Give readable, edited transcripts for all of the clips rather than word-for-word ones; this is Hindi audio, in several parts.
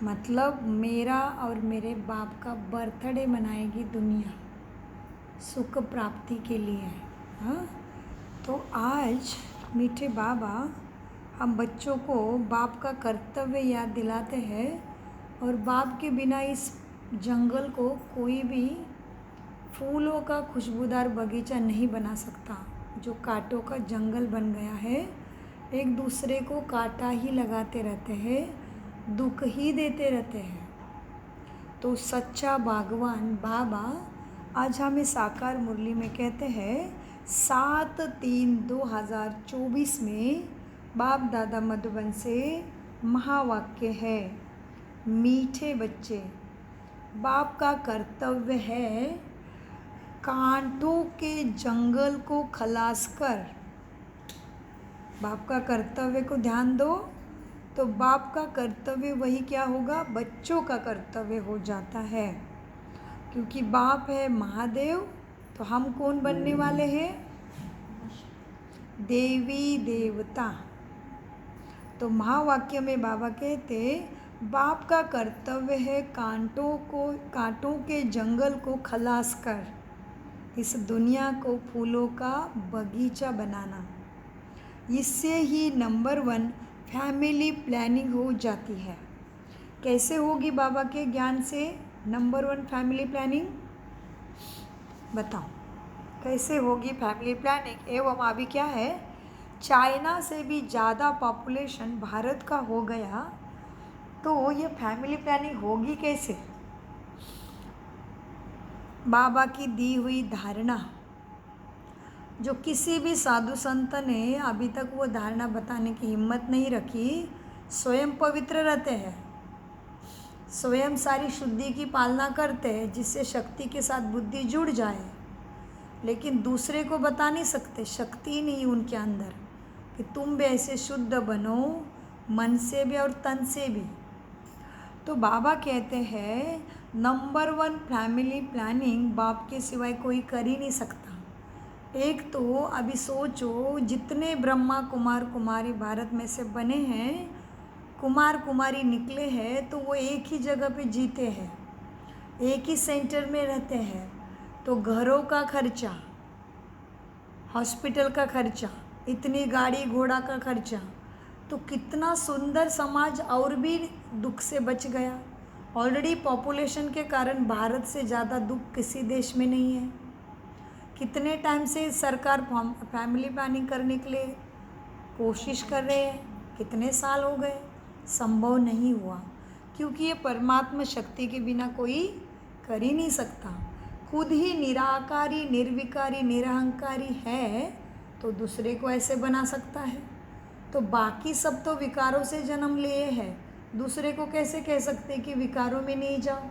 मतलब मेरा और मेरे बाप का बर्थडे मनाएगी दुनिया सुख प्राप्ति के लिए। हाँ, तो आज मीठे बाबा हम बच्चों को बाप का कर्तव्य याद दिलाते हैं और बाप के बिना इस जंगल को कोई भी फूलों का खुशबूदार बगीचा नहीं बना सकता। जो कांटों का जंगल बन गया है, एक दूसरे को कांटा ही लगाते रहते हैं, दुख ही देते रहते हैं। तो सच्चा बागवान बाबा आज हमें साकार मुरली में कहते हैं 7/3/2024 में बाप दादा मधुबन से महावाक्य है, मीठे बच्चे, बाप का कर्तव्य है कांटों के जंगल को खलास कर। बाप का कर्तव्य को ध्यान दो, तो बाप का कर्तव्य वही क्या होगा, बच्चों का कर्तव्य हो जाता है। क्योंकि बाप है महादेव, तो हम कौन बनने वाले हैं, देवी देवता। तो महावाक्य में बाबा कहते बाप का कर्तव्य है कांटों के जंगल को खलास कर इस दुनिया को फूलों का बगीचा बनाना। इससे ही नंबर 1 फैमिली प्लानिंग हो जाती है। कैसे होगी बाबा के ज्ञान से नंबर 1 फैमिली प्लानिंग, बताओ कैसे होगी फैमिली प्लानिंग। एवं अभी क्या है, चाइना से भी ज़्यादा पॉपुलेशन भारत का हो गया, तो ये फैमिली प्लानिंग होगी कैसे। बाबा की दी हुई धारणा, जो किसी भी साधु संत ने अभी तक वो धारणा बताने की हिम्मत नहीं रखी, स्वयं पवित्र रहते हैं, स्वयं सारी शुद्धि की पालना करते हैं जिससे शक्ति के साथ बुद्धि जुड़ जाए, लेकिन दूसरे को बता नहीं सकते, शक्ति नहीं उनके अंदर कि तुम भी ऐसे शुद्ध बनो मन से भी और तन से भी। तो बाबा कहते हैं नंबर 1 फैमिली प्लानिंग बाप के सिवाय कोई कर ही नहीं सकता। एक तो अभी सोचो, जितने ब्रह्मा कुमार कुमारी भारत में से बने हैं, कुमार कुमारी निकले हैं, तो वो एक ही जगह पे जीते हैं, एक ही सेंटर में रहते हैं। तो घरों का खर्चा, हॉस्पिटल का खर्चा, इतनी गाड़ी घोड़ा का खर्चा, तो कितना सुंदर समाज और भी दुख से बच गया। ऑलरेडी पॉपुलेशन के कारण भारत से ज़्यादा दुख किसी देश में नहीं है। कितने टाइम से सरकार फैमिली प्लानिंग करने के लिए कोशिश कर रहे हैं, कितने साल हो गए, संभव नहीं हुआ, क्योंकि ये परमात्मा शक्ति के बिना कोई कर ही नहीं सकता। खुद ही निराकारी निर्विकारी निरहंकारी है, तो दूसरे को ऐसे बना सकता है। तो बाकी सब तो विकारों से जन्म लिए हैं, दूसरे को कैसे कह सकते कि विकारों में नहीं जाओ।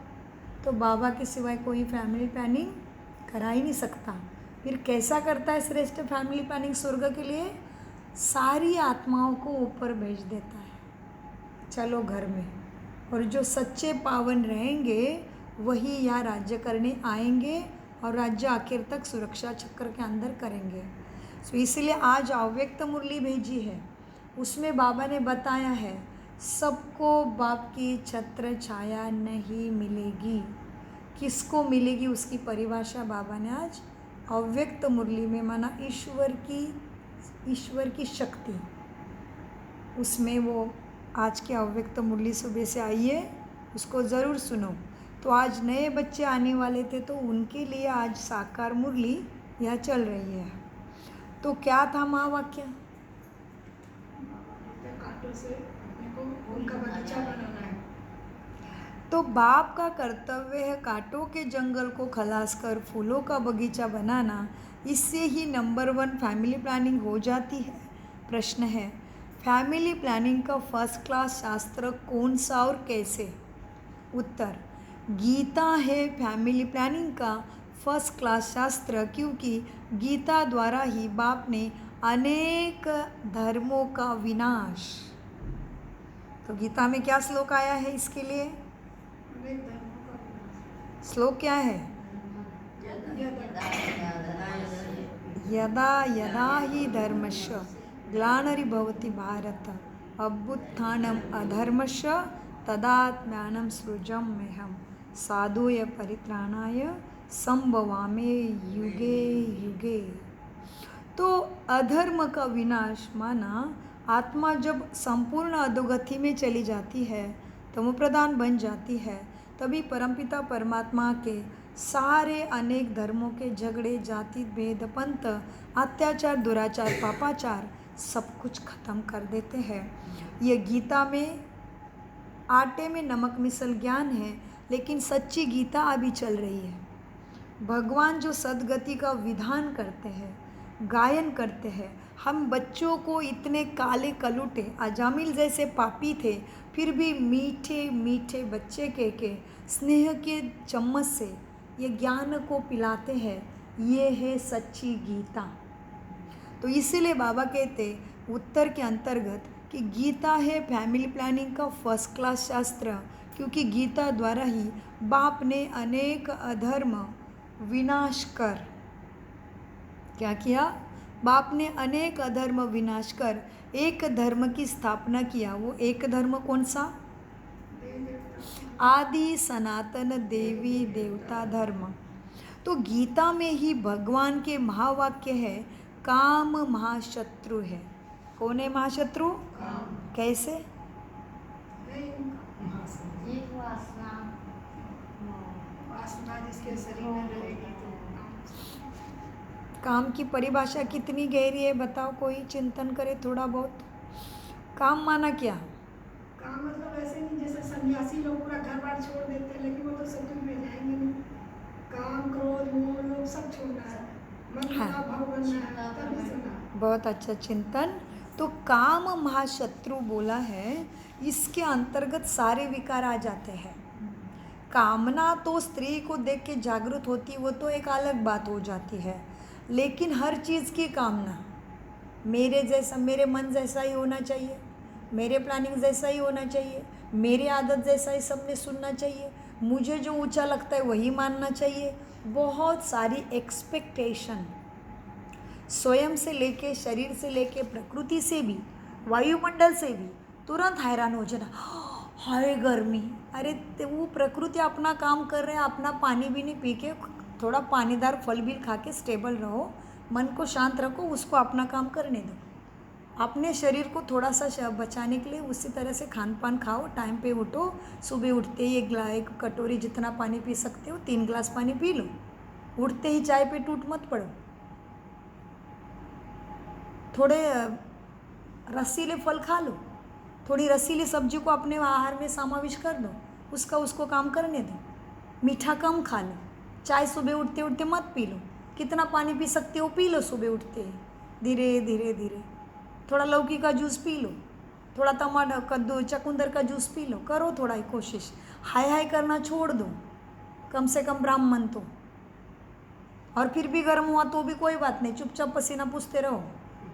तो बाबा के सिवाय कोई फैमिली प्लानिंग करा ही नहीं सकता। फिर कैसा करता है श्रेष्ठ फैमिली प्लानिंग स्वर्ग के लिए, सारी आत्माओं को ऊपर भेज देता है, चलो घर में, और जो सच्चे पावन रहेंगे वही यहाँ राज्य करने आएंगे और राज्य आखिर तक सुरक्षा चक्र के अंदर करेंगे। तो इसलिए आज अव्यक्त मुरली भेजी है, उसमें बाबा ने बताया है सबको बाप की छत्र छाया नहीं मिलेगी। किसको मिलेगी उसकी परिभाषा बाबा ने आज अव्यक्त मुरली में माना, ईश्वर की शक्ति, उसमें वो आज के अव्यक्त मुरली सुबह से आई है, उसको ज़रूर सुनो। तो आज नए बच्चे आने वाले थे, तो उनके लिए आज साकार मुरली यह चल रही है। तो क्या था महावाक्य, उनका बगीचा बनाना है। तो बाप का कर्तव्य है कांटों के जंगल को खलास कर फूलों का बगीचा बनाना। इससे ही नंबर 1 फैमिली प्लानिंग हो जाती है। प्रश्न है, फैमिली प्लानिंग का फर्स्ट क्लास शास्त्र कौन सा और कैसे। उत्तर, गीता है फैमिली प्लानिंग का फर्स्ट क्लास शास्त्र, क्योंकि गीता द्वारा ही बाप ने अनेक धर्मों का विनाश। तो गीता में क्या श्लोक आया है इसके लिए, श्लोक क्या है, यदा यदा ही धर्मस्य ग्लानिर्भवति भारत अभ्युत्थानम् अधर्मस्य तदात्म्यानं सृजम्यहं साधुय परित्राणाय संभवामि युगे युगे। तो अधर्म का विनाश माना आत्मा जब संपूर्ण अधोगति में चली जाती है, तमोप्रधान बन जाती है, तभी परमपिता परमात्मा के सारे अनेक धर्मों के झगड़े, जाति भेद, पंथ, अत्याचार, दुराचार, पापाचार सब कुछ खत्म कर देते हैं। ये गीता में आटे में नमक मिसल ज्ञान है, लेकिन सच्ची गीता अभी चल रही है। भगवान जो सद्गति का विधान करते हैं, गायन करते हैं। हम बच्चों को इतने काले कलूटे अजामिल जैसे पापी थे, फिर भी मीठे मीठे बच्चे के स्नेह के चम्मच से ये ज्ञान को पिलाते हैं। ये है सच्ची गीता। तो इसीलिए बाबा कहते उत्तर के अंतर्गत कि गीता है फैमिली प्लानिंग का फर्स्ट क्लास शास्त्र, क्योंकि गीता द्वारा ही बाप ने अनेक अधर्म विनाश कर क्या किया? बाप ने अनेक अधर्म विनाश कर एक धर्म की स्थापना किया। वो एक धर्म कौन सा? आदि सनातन देवी देवता धर्म। तो गीता में ही भगवान के महावाक्य है, काम महाशत्रु है। कौन है महाशत्रु? कैसे? जिसके शरीर में रहेगी तो काम की परिभाषा कितनी गहरी है बताओ, कोई चिंतन करे थोड़ा बहुत। काम माना क्या? काम मतलब ऐसे नहीं जैसे सन्यासी लोग पूरा घर बार छोड़ देते हैं, लेकिन वो तो सत्युग में जाएंगे नहीं। काम क्रोध मोह लोग सब छोड़ना है, मन का भाव बनना है, तभी सुना। बहुत अच्छा चिंतन। तो काम महाशत्रु बोला है, इसके अंतर्गत सारे विकार आ जाते हैं। कामना तो स्त्री को देख के जागृत होती, वो तो एक अलग बात हो जाती है, लेकिन हर चीज़ की कामना मेरे जैसा, मेरे मन जैसा ही होना चाहिए, मेरे प्लानिंग जैसा ही होना चाहिए, मेरी आदत जैसा ही सबने सुनना चाहिए, मुझे जो ऊंचा लगता है वही मानना चाहिए। बहुत सारी एक्सपेक्टेशन स्वयं से लेके, शरीर से लेके, प्रकृति से भी, वायुमंडल से भी तुरंत हैरान हो जाना, हाय गर्मी। अरे वो प्रकृति अपना काम कर रहे हैं, अपना पानी भी नहीं पी के, थोड़ा पानीदार फल भी खा के स्टेबल रहो, मन को शांत रखो, उसको अपना काम करने दो। अपने शरीर को थोड़ा सा बचाने के लिए उसी तरह से खान पान खाओ, टाइम पे उठो, सुबह उठते ही एक कटोरी जितना पानी पी सकते हो 3 गिलास पानी पी लो, उठते ही चाय पे टूट मत पड़ो, थोड़े रसीले फल खा लो, थोड़ी रसीली सब्जी को अपने आहार में समावेश कर दो, उसको काम करने दो, मीठा कम खा लो, चाय सुबह उठते उठते मत पी लो, कितना पानी पी सकते हो पी लो सुबह उठते ही, धीरे धीरे धीरे। थोड़ा लौकी का जूस पी लो, थोड़ा टमाटर कद्दू चकुंदर का जूस पी लो, करो थोड़ा ही कोशिश। हाय हाय करना छोड़ दो, कम से कम ब्राह्मण तो। और फिर भी गर्म हुआ तो भी कोई बात नहीं, चुपचाप पसीना पूछते रहो,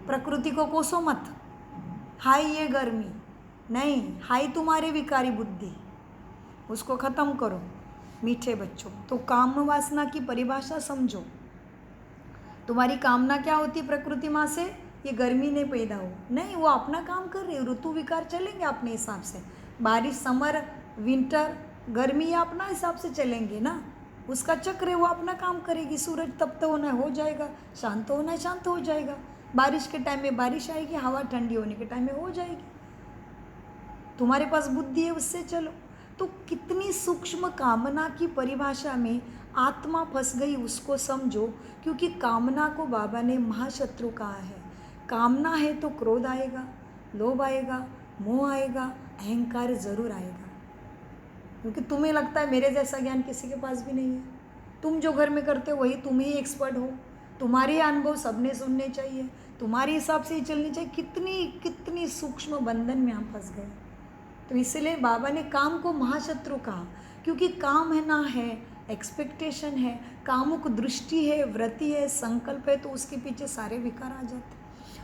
प्रकृति को कोसो मत। हाय ये गर्मी नहीं, हाय तुम्हारी विकारी बुद्धि, उसको ख़त्म करो मीठे बच्चों। तो काम वासना की परिभाषा समझो। तुम्हारी कामना क्या होती प्रकृति माँ से? ये गर्मी नहीं पैदा हो, नहीं, वो अपना काम कर रही है, ऋतु विकार चलेंगे अपने हिसाब से, बारिश, समर, विंटर, गर्मी ये अपना हिसाब से चलेंगे ना, उसका चक्र है, वो अपना काम करेगी। सूरज तप्त होना है हो जाएगा, शांत होना है शांत हो जाएगा, बारिश के टाइम में बारिश आएगी, हवा ठंडी होने के टाइम में हो जाएगी। तुम्हारे पास बुद्धि है, उससे चलो। तो कितनी सूक्ष्म कामना की परिभाषा में आत्मा फंस गई, उसको समझो। क्योंकि कामना को बाबा ने महाशत्रु कहा है। कामना है तो क्रोध आएगा, लोभ आएगा, मोह आएगा, अहंकार ज़रूर आएगा। क्योंकि तुम्हें लगता है मेरे जैसा ज्ञान किसी के पास भी नहीं है, तुम जो घर में करते हो वही तुम ही एक्सपर्ट हो, तुम्हारे अनुभव सबने सुनने चाहिए, तुम्हारे हिसाब से ही चलनी चाहिए। कितनी कितनी सूक्ष्म बंधन में हम फंस गए। तो इसलिए बाबा ने काम को महाशत्रु कहा, क्योंकि काम है ना है, एक्सपेक्टेशन है, कामुक दृष्टि है, वृत्ति है, संकल्प है, तो उसके पीछे सारे विकार आ जाते।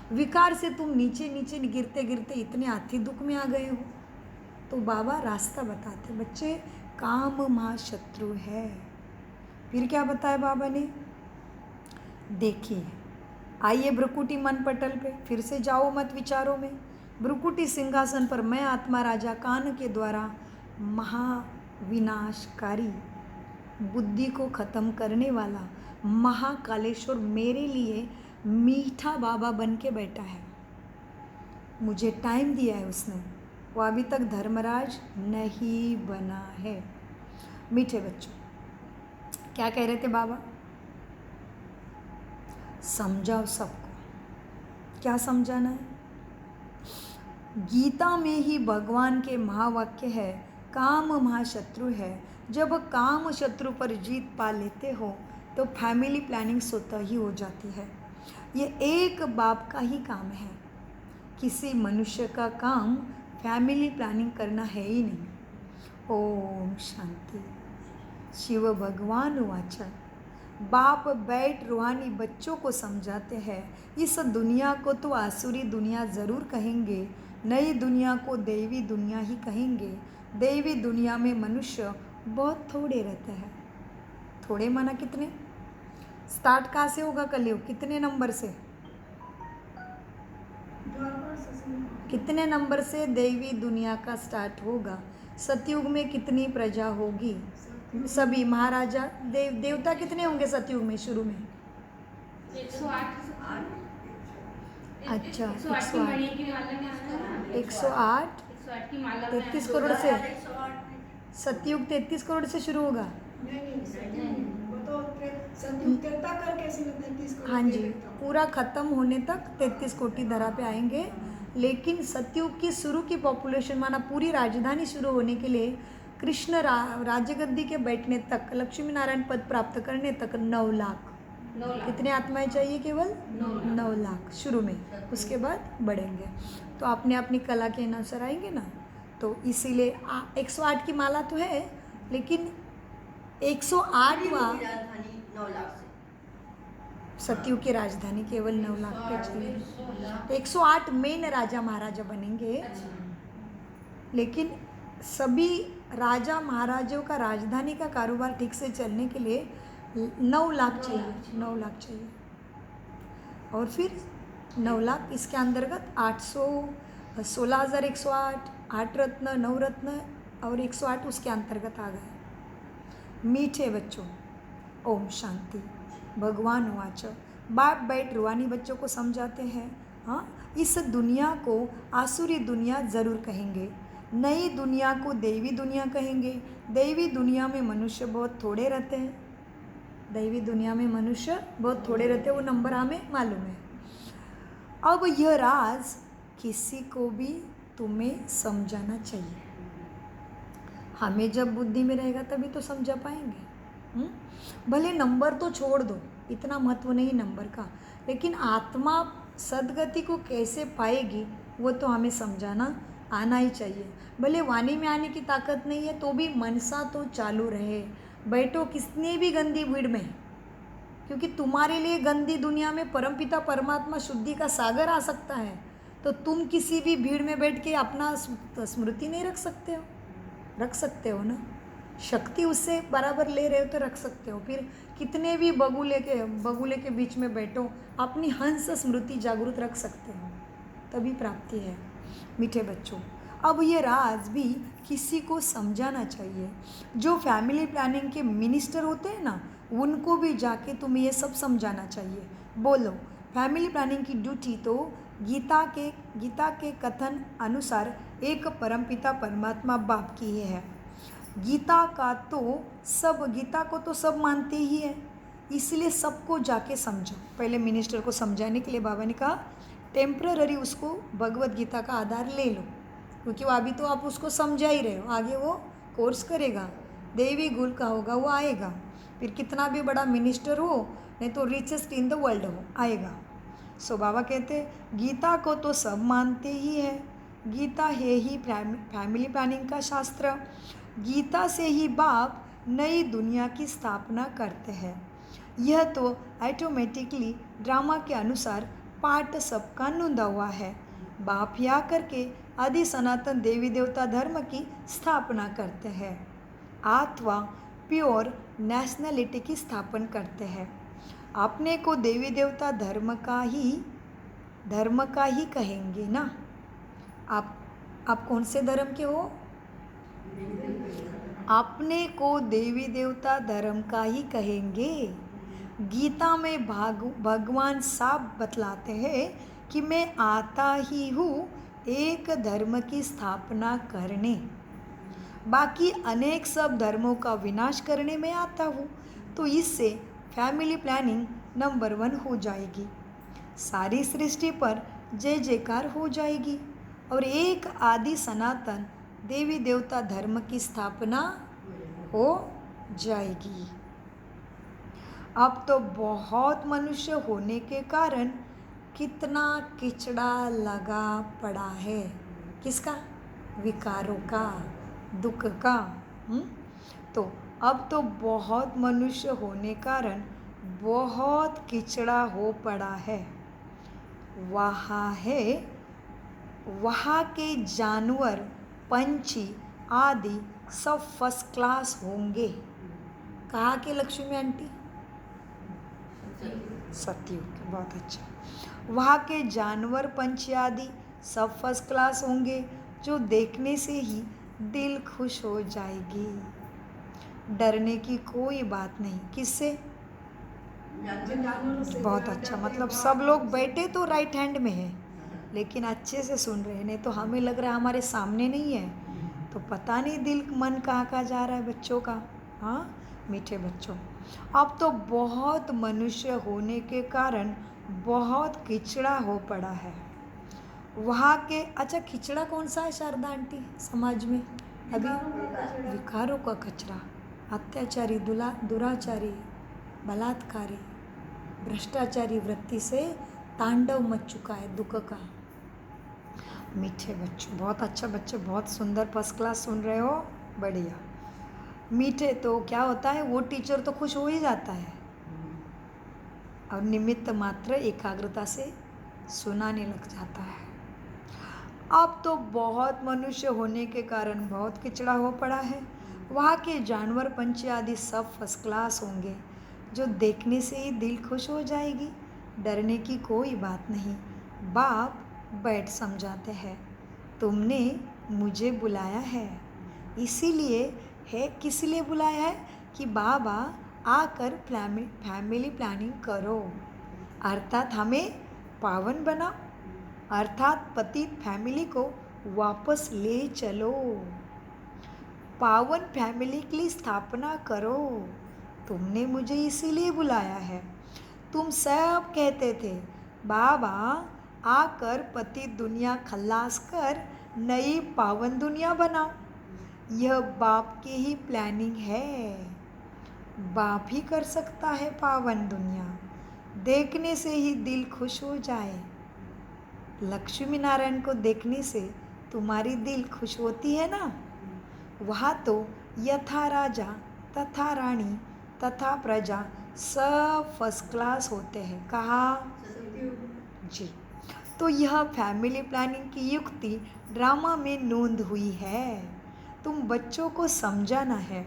विकार से तुम नीचे नीचे गिरते गिरते इतने अति दुख में आ गए हो। तो बाबा रास्ता बताते, बच्चे काम महाशत्रु है। फिर क्या बताया बाबा ने? देखिए, आइए भ्रुकुटी मन पटल पे, फिर से जाओ मत विचारों में। भ्रुकुटी सिंहासन पर मैं आत्मा राजा कान के द्वारा महाविनाशकारी, बुद्धि को ख़त्म करने वाला महाकालेश्वर मेरे लिए मीठा बाबा बन के बैठा है। मुझे टाइम दिया है उसने, वो अभी तक धर्मराज नहीं बना है। मीठे बच्चों, क्या कह रहे थे बाबा? समझाओ सबको। क्या समझाना है? गीता में ही भगवान के महावाक्य है, काम महाशत्रु है। जब काम शत्रु पर जीत पा लेते हो तो फैमिली प्लानिंग स्वतः ही हो जाती है। ये एक बाप का ही काम है। किसी मनुष्य का काम फैमिली प्लानिंग करना है ही नहीं। ओम शांति। शिव भगवान वाचा। बाप बैठ रूहानी बच्चों को समझाते हैं, इस दुनिया को तो आसुरी दुनिया ज़रूर कहेंगे, नई दुनिया को दैवी दुनिया ही कहेंगे। दैवी दुनिया में मनुष्य बहुत थोड़े रहते हैं। थोड़े माना कितने? स्टार्ट कहाँ से होगा कलयुग? कितने नंबर से? कितने नंबर से दैवी दुनिया का स्टार्ट होगा? सतयुग में कितनी प्रजा होगी? सभी महाराजा देवता कितने होंगे सतयुग में? शुरू में 108। अच्छा 108 108 की माला 33 करोड़ से सतयुग 33 करोड़ से शुरू होगा। वो तो सतयुग त्रेता करके सिर्फ 33 करोड़ हाँ जी, दे देता हूँ। पूरा ख़त्म होने तक 33 कोटि धरा पे आएंगे। लेकिन सतयुग की शुरू की पॉपुलेशन माना पूरी राजधानी शुरू होने के लिए कृष्ण राज्य गद्दी के बैठने तक, लक्ष्मी नारायण पद प्राप्त करने तक 9 लाख। 9 लाख। कितने आत्माएं चाहिए? केवल 9 लाख शुरू में, उसके बाद बढ़ेंगे। तो अपने अपनी कला के अनुसार आएंगे ना। तो इसीलिए 108 की माला तो है, लेकिन 108वां राजधानी 9 लाख से सतयुग की राजधानी केवल 9 लाख पे चली। 108 मेन राजा महाराजा बनेंगे। लेकिन सभी राजा महाराजों का राजधानी का कारोबार ठीक से चलने के लिए 9 लाख चाहिए। 9 लाख चाहिए। और फिर 9 लाख, इसके अंतर्गत 16,108, 8 रत्न, 9 रत्न और 108 उसके अंतर्गत आ गए। मीठे बच्चों, ओम शांति। भगवान वाच। बाप बैठ रूहानी बच्चों को समझाते हैं, हाँ, इस दुनिया को आसुरी दुनिया ज़रूर कहेंगे, नई दुनिया को दैवी दुनिया कहेंगे। दैवी दुनिया में मनुष्य बहुत थोड़े रहते हैं। दैवी दुनिया में मनुष्य बहुत थोड़े रहते हैं, वो नंबर हमें मालूम है। अब यह राज किसी को भी तुम्हें समझाना चाहिए। हमें जब बुद्धि में रहेगा तभी तो समझा पाएंगे। भले नंबर तो छोड़ दो, इतना महत्व नहीं नंबर का, लेकिन आत्मा सदगति को कैसे पाएगी वो तो हमें समझाना आना ही चाहिए। भले वाणी में आने की ताकत नहीं है तो भी मनसा तो चालू रहे। बैठो कितनी भी गंदी भीड़ में, क्योंकि तुम्हारे लिए गंदी दुनिया में परमपिता परमात्मा शुद्धि का सागर आ सकता है, तो तुम किसी भी भीड़ में बैठ के अपना स्मृति नहीं रख सकते हो? रख सकते हो ना। शक्ति उससे बराबर ले रहे हो तो रख सकते हो। फिर कितने भी बगुले के बीच में बैठो, अपनी हंस स्मृति जागृत रख सकते हो, तभी प्राप्ति है। मीठे बच्चों, अब ये राज भी किसी को समझाना चाहिए। जो फैमिली प्लानिंग के मिनिस्टर होते हैं ना, उनको भी जाके तुम्हें ये सब समझाना चाहिए। बोलो, फैमिली प्लानिंग की ड्यूटी तो गीता के कथन अनुसार एक परमपिता परमात्मा बाप की ही है। गीता को तो सब मानते ही है, इसलिए सबको जाके समझो। पहले मिनिस्टर को समझाने के लिए बाबा ने कहा टेम्पररी उसको भगवत गीता का आधार ले लो, क्योंकि वो अभी तो आप उसको समझा ही रहे हो, आगे वो कोर्स करेगा, देवी गुल का होगा, वो आएगा। फिर कितना भी बड़ा मिनिस्टर हो, नहीं तो रिचेस्ट इन द वर्ल्ड हो, आएगा। सो बाबा कहते गीता को तो सब मानते ही है, गीता है ही फैमिली प्लानिंग का शास्त्र। गीता से ही बाप नई दुनिया की स्थापना करते हैं। यह तो ऑटोमेटिकली ड्रामा के अनुसार पाठ सबका नोंदा हुआ है। बाप या करके आदि सनातन देवी देवता धर्म की स्थापना करते हैं अथवा प्योर नेशनलिटी की स्थापना करते हैं। अपने को देवी देवता धर्म का ही कहेंगे ना। आप कौन से धर्म के हो? अपने को देवी देवता धर्म का ही कहेंगे। गीता में भगवान साफ बतलाते हैं कि मैं आता ही हूँ एक धर्म की स्थापना करने, बाकी अनेक सब धर्मों का विनाश करने में आता हूँ। तो इससे फैमिली प्लानिंग नंबर 1 हो जाएगी, सारी सृष्टि पर जय जयकार हो जाएगी और एक आदि सनातन देवी देवता धर्म की स्थापना हो जाएगी। अब तो बहुत मनुष्य होने के कारण कितना किचड़ा लगा पड़ा है, किसका? विकारों का, दुख का। तो अब तो बहुत मनुष्य होने कारण बहुत किचड़ा हो पड़ा है। वहाँ के जानवर, पंछी आदि सब फर्स्ट क्लास होंगे। कहा कि लक्ष्मी आंटी? सत्युग, बहुत अच्छा। वहाँ के जानवर, पंछी आदि सब फर्स्ट क्लास होंगे, जो देखने से ही दिल खुश हो जाएगी। डरने की कोई बात नहीं। किससे? बहुत अच्छा, मतलब सब लोग बैठे तो राइट हैंड में है, लेकिन अच्छे से सुन रहे हैं। नहीं तो हमें लग रहा है हमारे सामने नहीं है, तो पता नहीं दिल मन कहाँ जा रहा है बच्चों का। हाँ मीठे बच्चों, अब तो बहुत मनुष्य होने के कारण बहुत किचड़ा हो पड़ा है। वहाँ के, अच्छा खिचड़ा कौन सा है शारदा आंटी समाज में अभी? विकारों का कचरा, अत्याचारी, दुराचारी, बलात्कारी, भ्रष्टाचारी वृत्ति से तांडव मच चुका है दुख का। मीठे बच्चों, बहुत अच्छा बच्चे, बहुत सुंदर, फर्स्ट क्लास सुन रहे हो, बढ़िया। मीठे तो क्या होता है, वो टीचर तो खुश हो ही जाता है और निमित्त मात्र एकाग्रता से सुनाने लग जाता है। अब तो बहुत मनुष्य होने के कारण बहुत किचड़ा हो पड़ा है। वहाँ के जानवर, पंछी आदि सब फर्स्ट क्लास होंगे, जो देखने से ही दिल खुश हो जाएगी। डरने की कोई बात नहीं। बाप बैठ समझाते हैं, तुमने मुझे बुलाया है, इसीलिए है, किस लिए बुलाया है? कि बाबा आकर फैमिली प्लानिंग करो, अर्थात हमें पावन बनाओ, अर्थात पतित फैमिली को वापस ले चलो, पावन फैमिली के लिए स्थापना करो। तुमने मुझे इसीलिए बुलाया है। तुम सब कहते थे बाबा आकर पतित दुनिया खल्लास कर नई पावन दुनिया बनाओ। यह बाप की ही प्लानिंग है। बाप ही कर सकता है पावन दुनिया, देखने से ही दिल खुश हो जाए। लक्ष्मी नारायण को देखने से तुम्हारी दिल खुश होती है ना? वहाँ तो यथा राजा तथा रानी तथा प्रजा सब फर्स्ट क्लास होते हैं। कहा जी। तो यह फैमिली प्लानिंग की युक्ति ड्रामा में नोंद हुई है, तुम बच्चों को समझाना है।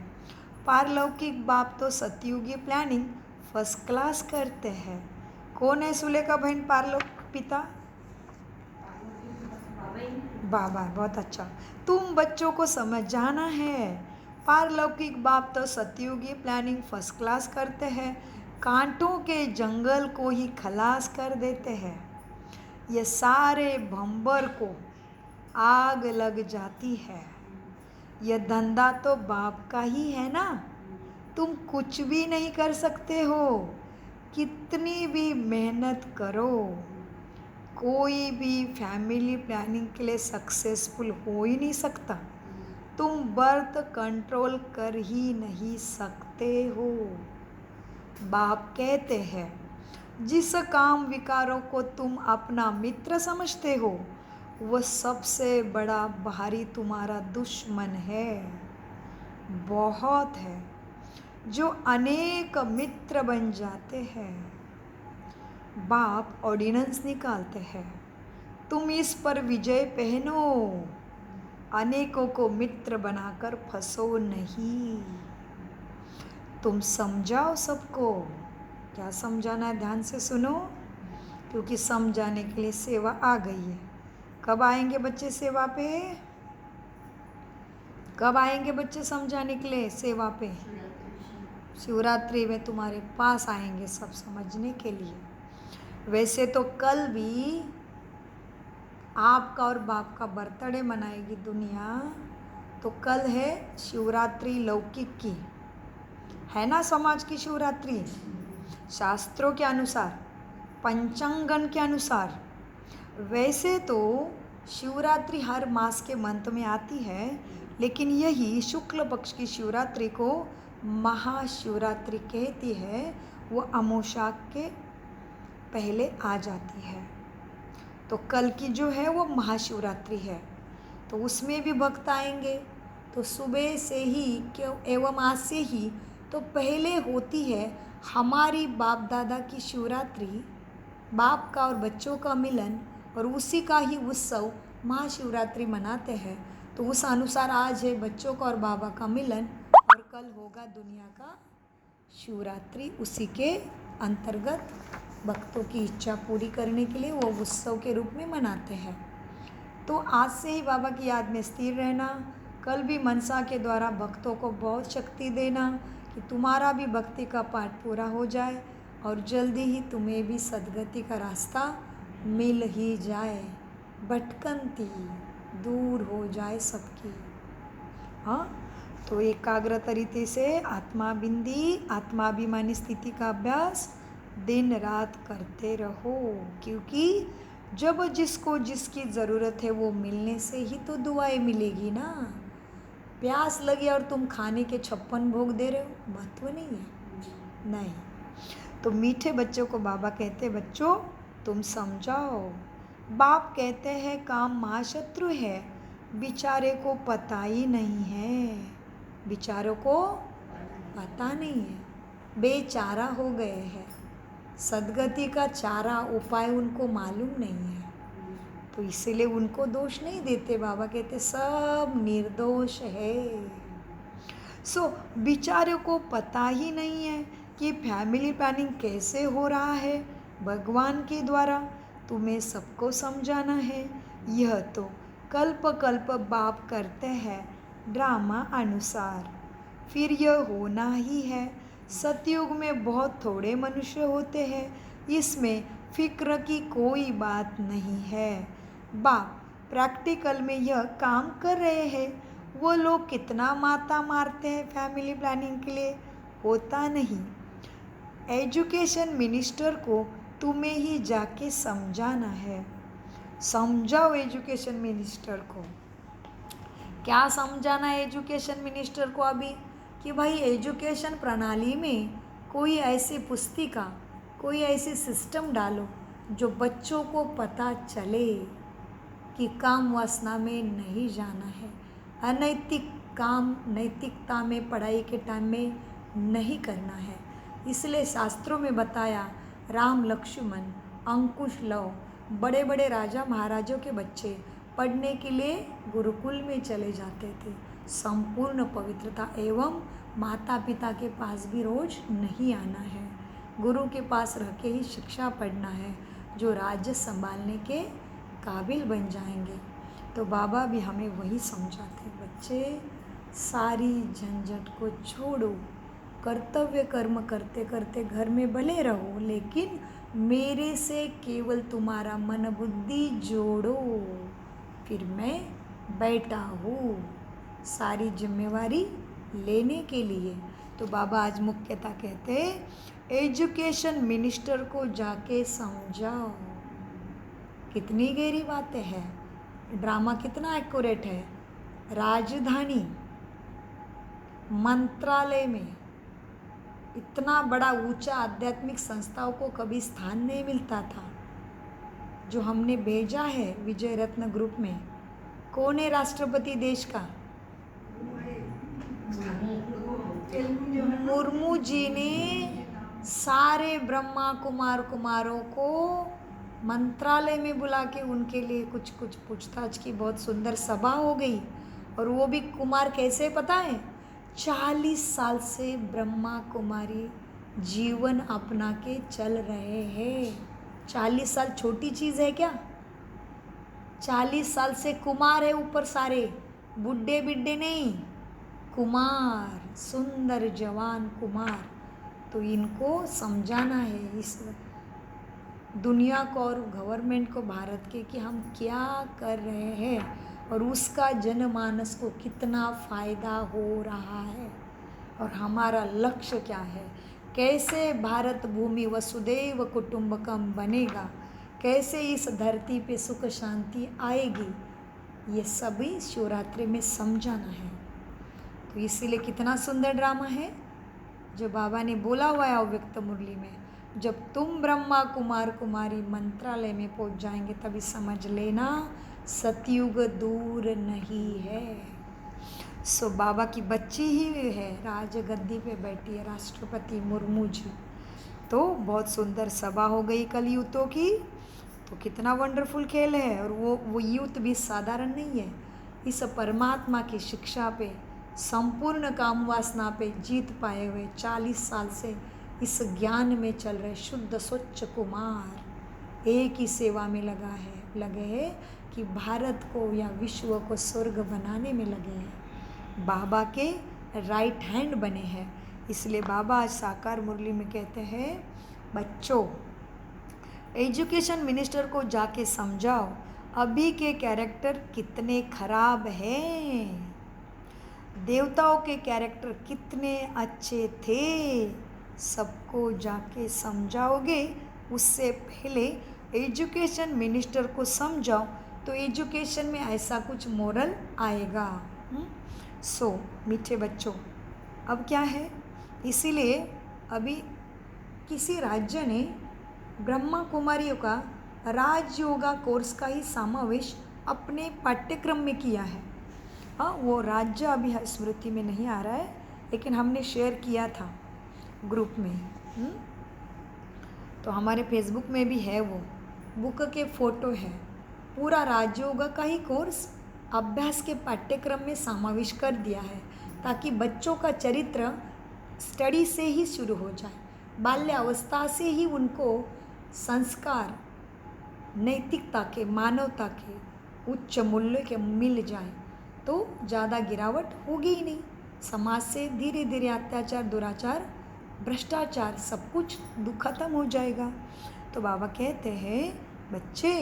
पारलौकिक बाप तो सतयुगी प्लानिंग फर्स्ट क्लास करते हैं। कौन है सुलेखा बहन पारलौकिक पिता? बाबा, बहुत अच्छा। तुम बच्चों को समझाना है, पारलौकिक बाप तो सतयुगी प्लानिंग फर्स्ट क्लास करते हैं, कांटों के जंगल को ही खलास कर देते हैं। ये सारे भंबर को आग लग जाती है। यह धंधा तो बाप का ही है ना, तुम कुछ भी नहीं कर सकते हो, कितनी भी मेहनत करो, कोई भी फैमिली प्लानिंग के लिए सक्सेसफुल हो ही नहीं सकता। तुम बर्थ कंट्रोल कर ही नहीं सकते हो। बाप कहते हैं, जिस काम विकारों को तुम अपना मित्र समझते हो, वह सबसे बड़ा बाहरी तुम्हारा दुश्मन है। बहुत है जो अनेक मित्र बन जाते हैं। बाप ऑर्डिनेंस निकालते हैं, तुम इस पर विजय पहनो, अनेकों को मित्र बनाकर फंसो नहीं। तुम समझाओ सबको। क्या समझाना है, ध्यान से सुनो, क्योंकि समझाने के लिए सेवा आ गई है। कब आएंगे बच्चे सेवा पे? कब आएंगे बच्चे समझाने के लिए सेवा पे? शिवरात्रि में तुम्हारे पास आएंगे सब समझने के लिए। वैसे तो कल भी आपका और बाप का बर्थडे मनाएगी दुनिया, तो कल है शिवरात्रि लौकिक की, है ना, समाज की शिवरात्रि शास्त्रों के अनुसार, पंचांगन के अनुसार। वैसे तो शिवरात्रि हर मास के मंथ में आती है, लेकिन यही शुक्ल पक्ष की शिवरात्रि को महाशिवरात्रि कहती है। वो अमावस्या के पहले आ जाती है। तो कल की जो है वो महाशिवरात्रि है, तो उसमें भी भक्त आएंगे। तो सुबह से ही क्यों एवं आज से ही तो पहले होती है हमारी बाप दादा की शिवरात्रि, बाप का और बच्चों का मिलन, और उसी का ही उत्सव महाशिवरात्रि मनाते हैं। तो उस अनुसार आज है बच्चों का और बाबा का मिलन, और कल होगा दुनिया का शिवरात्रि। उसी के अंतर्गत भक्तों की इच्छा पूरी करने के लिए वो उत्सव के रूप में मनाते हैं। तो आज से ही बाबा की याद में स्थिर रहना, कल भी मनसा के द्वारा भक्तों को बहुत शक्ति देना कि तुम्हारा भी भक्ति का पाठ पूरा हो जाए और जल्दी ही तुम्हें भी सद्गति का रास्ता मिल ही जाए, भटकंती दूर हो जाए सबकी। हाँ, तो एकाग्र तरीके से आत्माभिमानी स्थिति का अभ्यास दिन रात करते रहो, क्योंकि जब जिसको जिसकी ज़रूरत है वो मिलने से ही तो दुआएं मिलेगी ना। प्यास लगी और तुम खाने के 56 भोग दे रहे हो, महत्व नहीं है, नहीं। तो मीठे बच्चों को बाबा कहते, बच्चों तुम समझाओ। बाप कहते हैं काम महाशत्रु है, बेचारे को पता ही नहीं है, बेचारों को पता नहीं है, बेचारा हो गए हैं, सद्गति का चारा उपाय उनको मालूम नहीं है। तो इसीलिए उनको दोष नहीं देते, बाबा कहते सब निर्दोष है। बेचारे को पता ही नहीं है कि फैमिली प्लानिंग कैसे हो रहा है भगवान के द्वारा, तुम्हें सबको समझाना है। यह तो कल्प कल्प बाप करते हैं ड्रामा अनुसार, फिर यह होना ही है। सतयुग में बहुत थोड़े मनुष्य होते हैं, इसमें फिक्र की कोई बात नहीं है। बाप प्रैक्टिकल में यह काम कर रहे हैं। वो लोग कितना माता मारते हैं फैमिली प्लानिंग के लिए, होता नहीं। एजुकेशन मिनिस्टर को तुम्हें ही जाके समझाना है। समझाओ एजुकेशन मिनिस्टर को। क्या समझाना है एजुकेशन मिनिस्टर को अभी? कि भाई एजुकेशन प्रणाली में कोई ऐसी पुस्तिका, कोई ऐसी सिस्टम डालो जो बच्चों को पता चले कि काम वासना में नहीं जाना है, अनैतिक काम नैतिकता में पढ़ाई के टाइम में नहीं करना है। इसलिए शास्त्रों में बताया, राम लक्ष्मण अंकुश लव, बड़े बड़े राजा महाराजों के बच्चे पढ़ने के लिए गुरुकुल में चले जाते थे। संपूर्ण पवित्रता एवं माता पिता के पास भी रोज नहीं आना है, गुरु के पास रह के ही शिक्षा पढ़ना है, जो राज्य संभालने के काबिल बन जाएंगे। तो बाबा भी हमें वही समझाते, बच्चे सारी झंझट को छोड़ो, कर्तव्य कर्म करते करते घर में भले रहो, लेकिन मेरे से केवल तुम्हारा मन बुद्धि जोड़ो, फिर मैं बैठा हूँ सारी जिम्मेवारी लेने के लिए। तो बाबा आज मुख्यतः कहते एजुकेशन मिनिस्टर को जाके समझाओ। कितनी गहरी बातें हैं, ड्रामा कितना एक्यूरेट है। राजधानी मंत्रालय में इतना बड़ा ऊंचा आध्यात्मिक संस्थाओं को कभी स्थान नहीं मिलता था, जो हमने भेजा है विजय रत्न ग्रुप में। कौन है राष्ट्रपति देश का? मुर्मू जी ने सारे ब्रह्मा कुमारों को मंत्रालय में बुला के उनके लिए कुछ कुछ पूछताछ की, बहुत सुंदर सभा हो गई। और वो भी कुमार कैसे पता है? 40 साल से ब्रह्मा कुमारी जीवन अपना के चल रहे हैं। 40 साल छोटी चीज़ है क्या? 40 साल से कुमार है ऊपर, सारे बुड्ढे बिड्ढे नहीं। कुमार, सुंदर जवान कुमार। तो इनको समझाना है इस दुनिया को और गवर्नमेंट को भारत के कि हम क्या कर रहे हैं और उसका जनमानस को कितना फ़ायदा हो रहा है और हमारा लक्ष्य क्या है, कैसे भारत भूमि वसुदैव कुटुंबकम बनेगा, कैसे इस धरती पे सुख शांति आएगी, ये सभी शिवरात्रि में समझाना है। तो इसीलिए कितना सुंदर ड्रामा है जो बाबा ने बोला हुआ है अव्यक्त मुरली में, जब तुम ब्रह्मा कुमार कुमारी मंत्रालय में पहुंच जाएंगे तभी समझ लेना सतयुग दूर नहीं है। सो बाबा की बच्ची ही है, राजगद्दी पे बैठी है राष्ट्रपति मुर्मू जी। तो बहुत सुंदर सभा हो गई कल यूथों की। तो कितना वंडरफुल खेल है और वो यूथ भी साधारण नहीं है। इस परमात्मा की शिक्षा पे, संपूर्ण काम वासना पे जीत पाए हुए 40 साल से इस ज्ञान में चल रहे शुद्ध स्वच्छ कुमार एक ही सेवा में लगे हैं कि भारत को या विश्व को स्वर्ग बनाने में लगे हैं, बाबा के राइट हैंड बने हैं। इसलिए बाबा आज साकार मुरली में कहते हैं, बच्चों एजुकेशन मिनिस्टर को जाके समझाओ अभी के कैरेक्टर कितने खराब हैं, देवताओं के कैरेक्टर कितने अच्छे थे, सबको जाके समझाओगे। उससे पहले एजुकेशन मिनिस्टर को समझाओ तो एजुकेशन में ऐसा कुछ मोरल आएगा। सो मीठे बच्चों, अब क्या है, इसीलिए अभी किसी राज्य ने ब्रह्मा कुमारियों का राजयोगा कोर्स का ही समावेश अपने पाठ्यक्रम में किया है। हाँ, वो राज्य अभी स्मृति में नहीं आ रहा है, लेकिन हमने शेयर किया था ग्रुप में। तो हमारे फेसबुक में भी है, वो बुक के फ़ोटो है। पूरा राजयोग का ही कोर्स अभ्यास के पाठ्यक्रम में समावेश कर दिया है ताकि बच्चों का चरित्र स्टडी से ही शुरू हो जाए, बाल्यावस्था से ही उनको संस्कार, नैतिकता के, मानवता के उच्च मूल्य के मिल जाए तो ज़्यादा गिरावट होगी ही नहीं। समाज से धीरे धीरे अत्याचार, दुराचार, भ्रष्टाचार सब कुछ खत्म हो जाएगा। तो बाबा कहते हैं, बच्चे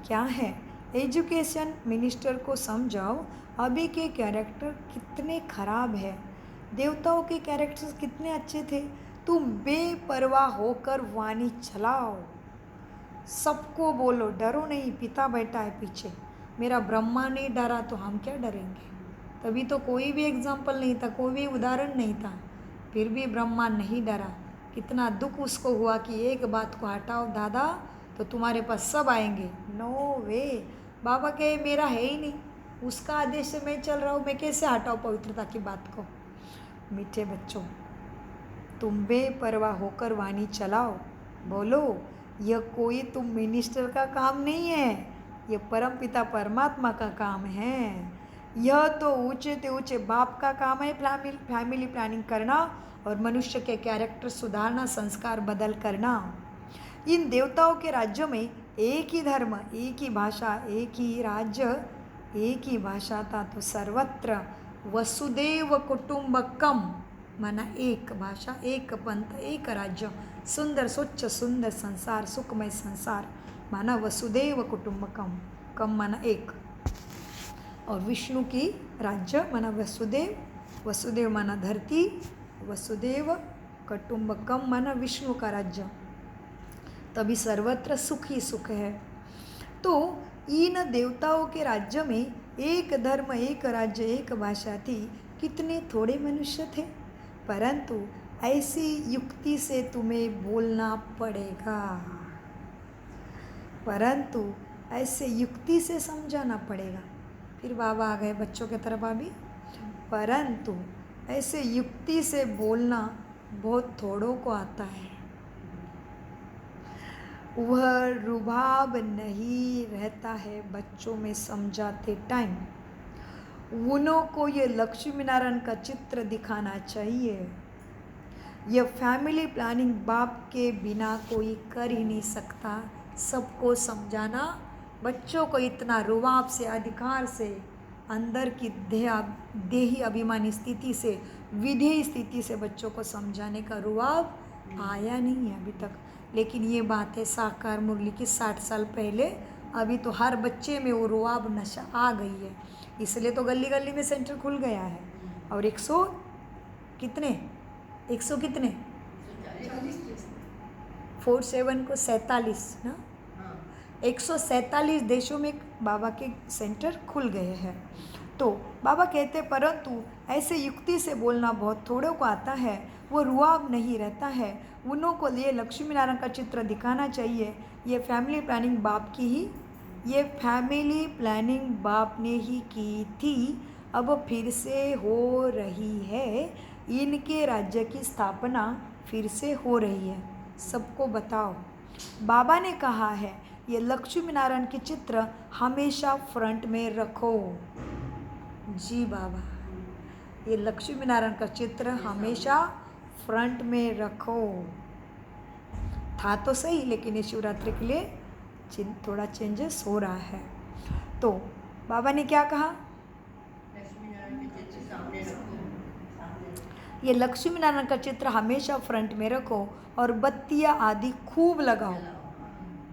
क्या है, एजुकेशन मिनिस्टर को समझाओ अभी के कैरेक्टर कितने खराब है, देवताओं के कैरेक्टर्स कितने अच्छे थे। तुम बेपरवाह होकर वाणी चलाओ, सबको बोलो डरो नहीं, पिता बैठा है पीछे, मेरा ब्रह्मा नहीं डरा तो हम क्या डरेंगे। तभी तो कोई भी एग्जाम्पल नहीं था, कोई भी उदाहरण नहीं था, फिर भी ब्रह्मा नहीं डरा। कितना दुख उसको हुआ कि एक बात को हटाओ दादा तो तुम्हारे पास सब आएंगे। नो वे, बाबा कहे मेरा है ही नहीं, उसका आदेश से मैं चल रहा हूँ, मैं कैसे हटाऊँ पवित्रता की बात को। मीठे बच्चों, तुम बेपरवाह होकर वाणी चलाओ, बोलो यह कोई तुम मिनिस्टर का काम नहीं है, यह परमपिता परमात्मा का काम है। यह तो ऊंचे से ऊंचे बाप का काम है, फैमिली प्लानिंग करना और मनुष्य के कैरेक्टर सुधारना, संस्कार बदल करना। इन देवताओं के राज्यों में एक ही धर्म, एक ही भाषा, एक ही राज्य, एक ही भाषा था तो सर्वत्र वसुदेव कुटुंबकम, माना एक भाषा, एक पंथ, एक राज्य, सुंदर स्वच्छ सुंदर संसार, सुखमय संसार, माना वसुदेव कुटुंबकम, कम माना एक, और विष्णु की राज्य माना वसुदेव, वसुदेव माना धरती, वसुदेव कुटुंबकम माना विष्णु का राज्य, तभी सर्वत्र सुख ही सुख है। तो इन देवताओं के राज्य में एक धर्म, एक राज्य, एक भाषा थी, कितने थोड़े मनुष्य थे, परंतु ऐसी युक्ति से तुम्हें बोलना पड़ेगा, परंतु ऐसे युक्ति से समझाना पड़ेगा। फिर बाबा आ गए बच्चों की तरफ अभी, परंतु ऐसे युक्ति से बोलना बहुत थोड़ों को आता है, वह रुबाब नहीं रहता है बच्चों में समझाते टाइम। उन्हों को ये लक्ष्मी नारायण का चित्र दिखाना चाहिए। यह फैमिली प्लानिंग बाप के बिना कोई कर ही नहीं सकता। सबको समझाना, बच्चों को इतना रुबाब से, अधिकार से अंदर की देही अभिमानी स्थिति से, विधेय स्थिति से बच्चों को समझाने का रुआब आया नहीं है अभी तक। लेकिन ये बात है साकार मुरली की 60 साल पहले, अभी तो हर बच्चे में वो रुआब नशा आ गई है। इसलिए तो गली गली में सेंटर खुल गया है। और 100 कितने 100 कितने 47 को 47 ना, 147 देशों में बाबा के सेंटर खुल गए हैं। तो बाबा कहते परंतु ऐसे युक्ति से बोलना बहुत थोड़ों को आता है, वो रुआब नहीं रहता है। उन्हों को लिए लक्ष्मी नारायण का चित्र दिखाना चाहिए। ये फैमिली प्लानिंग बाप ने ही की थी, अब फिर से हो रही है। इनके राज्य की स्थापना फिर से हो रही है, सबको बताओ। बाबा ने कहा है ये लक्ष्मी नारायण के चित्र हमेशा फ्रंट में रखो। जी बाबा, ये लक्ष्मी नारायण का चित्र हमेशा फ्रंट में रखो। था तो सही, लेकिन ये शिवरात्रि के लिए थोड़ा चेंजेस हो रहा है। तो बाबा ने क्या कहा, ये लक्ष्मी नारायण का चित्र हमेशा फ्रंट में रखो और बत्तियाँ आदि खूब लगाओ।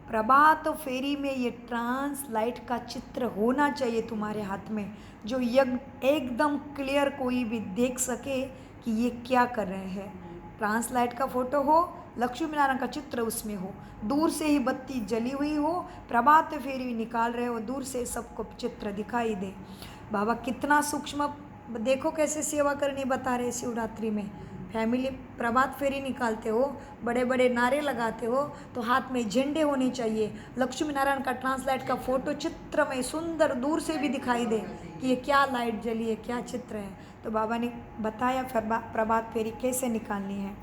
प्रभात फेरी में ये ट्रांसलाइट का चित्र होना चाहिए तुम्हारे हाथ में, जो एकदम क्लियर कोई भी देख सके कि ये क्या कर रहे हैं। ट्रांसलाइट का फोटो हो, लक्ष्मी नारायण का चित्र उसमें हो, दूर से ही बत्ती जली हुई हो, प्रभात फेरी निकाल रहे हो, दूर से सबको चित्र दिखाई दे। बाबा कितना सूक्ष्म, देखो कैसे सेवा करनी बता रहे शिवरात्रि में। फैमिली प्रभात फेरी निकालते हो, बड़े बड़े नारे लगाते हो, तो हाथ में झंडे होने चाहिए। लक्ष्मी नारायण का ट्रांसलाइट का फोटो चित्र में सुंदर दूर से भी दिखाई दे कि ये क्या लाइट जली है, क्या चित्र है। तो बाबा ने बताया प्रभात फेरी कैसे निकालनी है।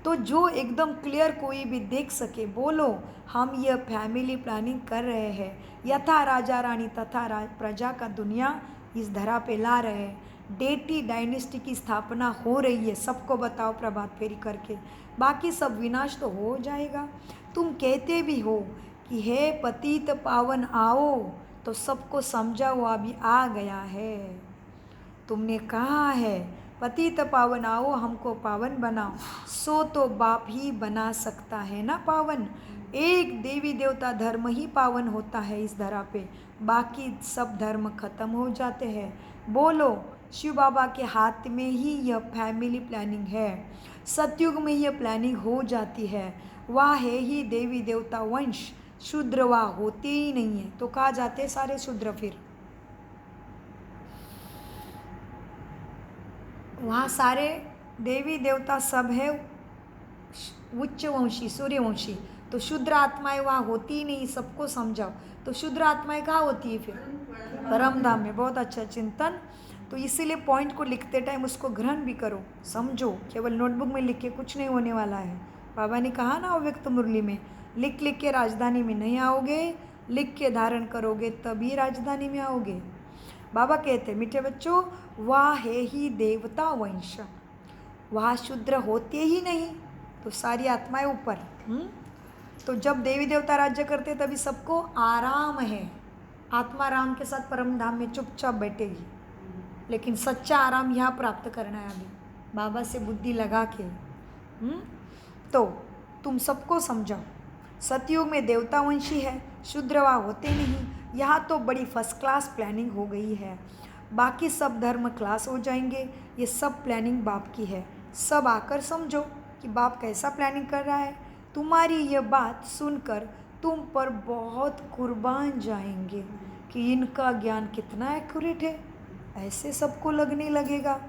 तो जो एकदम क्लियर कोई भी देख सके, बोलो हम यह फैमिली प्लानिंग कर रहे हैं, यथा राजा रानी तथा प्रजा का दुनिया इस धरा पे ला रहे हैं। डेटी डायनेस्टी की स्थापना हो रही है, सबको बताओ प्रभात फेरी करके, बाकी सब विनाश तो हो जाएगा। तुम कहते भी हो कि हे पतित पावन आओ, तो सबको समझाओ अभी आ गया है। तुमने कहा है पतित पावन आओ, हमको पावन बनाओ, सो तो बाप ही बना सकता है ना पावन। एक देवी देवता धर्म ही पावन होता है इस धरा पे, बाकी सब धर्म खत्म हो जाते हैं। बोलो शिव बाबा के हाथ में ही यह फैमिली प्लानिंग है। सतयुग में यह प्लानिंग हो जाती है। वह है ही देवी देवता वंश, शूद्र वह होते ही नहीं है, तो कहा जाते सारे शूद्र। फिर वहाँ सारे देवी देवता सब है उच्च वंशी, सूर्यवंशी, तो शूद्र आत्माएं वहाँ होती ही नहीं, सबको समझाओ। तो शूद्र आत्माएं कहाँ होती है फिर? परम धाम में। बहुत अच्छा चिंतन। तो इसीलिए पॉइंट को लिखते टाइम उसको ग्रहण भी करो, समझो। केवल नोटबुक में लिख के कुछ नहीं होने वाला है। बाबा ने कहा ना अव्यक्त मुरली में, लिख लिख के राजधानी में नहीं आओगे, लिख के धारण करोगे तभी राजधानी में आओगे। बाबा कहते मीठे बच्चों, वह है ही देवता वंश, वह शूद्र होते ही नहीं, तो सारी आत्माएं ऊपर। तो जब देवी देवता राज्य करते तभी सबको आराम है। आत्मा राम के साथ परम धाम में चुपचाप बैठेगी, लेकिन सच्चा आराम यहाँ प्राप्त करना है अभी, बाबा से बुद्धि लगा के। तो तुम सबको समझाओ, सतयुग में देवता वंशी है, शूद्रवा होते नहीं। यहाँ तो बड़ी फर्स्ट क्लास प्लानिंग हो गई है, बाकी सब धर्म क्लास हो जाएंगे। ये सब प्लानिंग बाप की है। सब आकर समझो कि बाप कैसा प्लानिंग कर रहा है। तुम्हारी यह बात सुनकर तुम पर बहुत कुर्बान जाएंगे कि इनका ज्ञान कितना एक्यूरेट है, ऐसे सबको लगने लगेगा।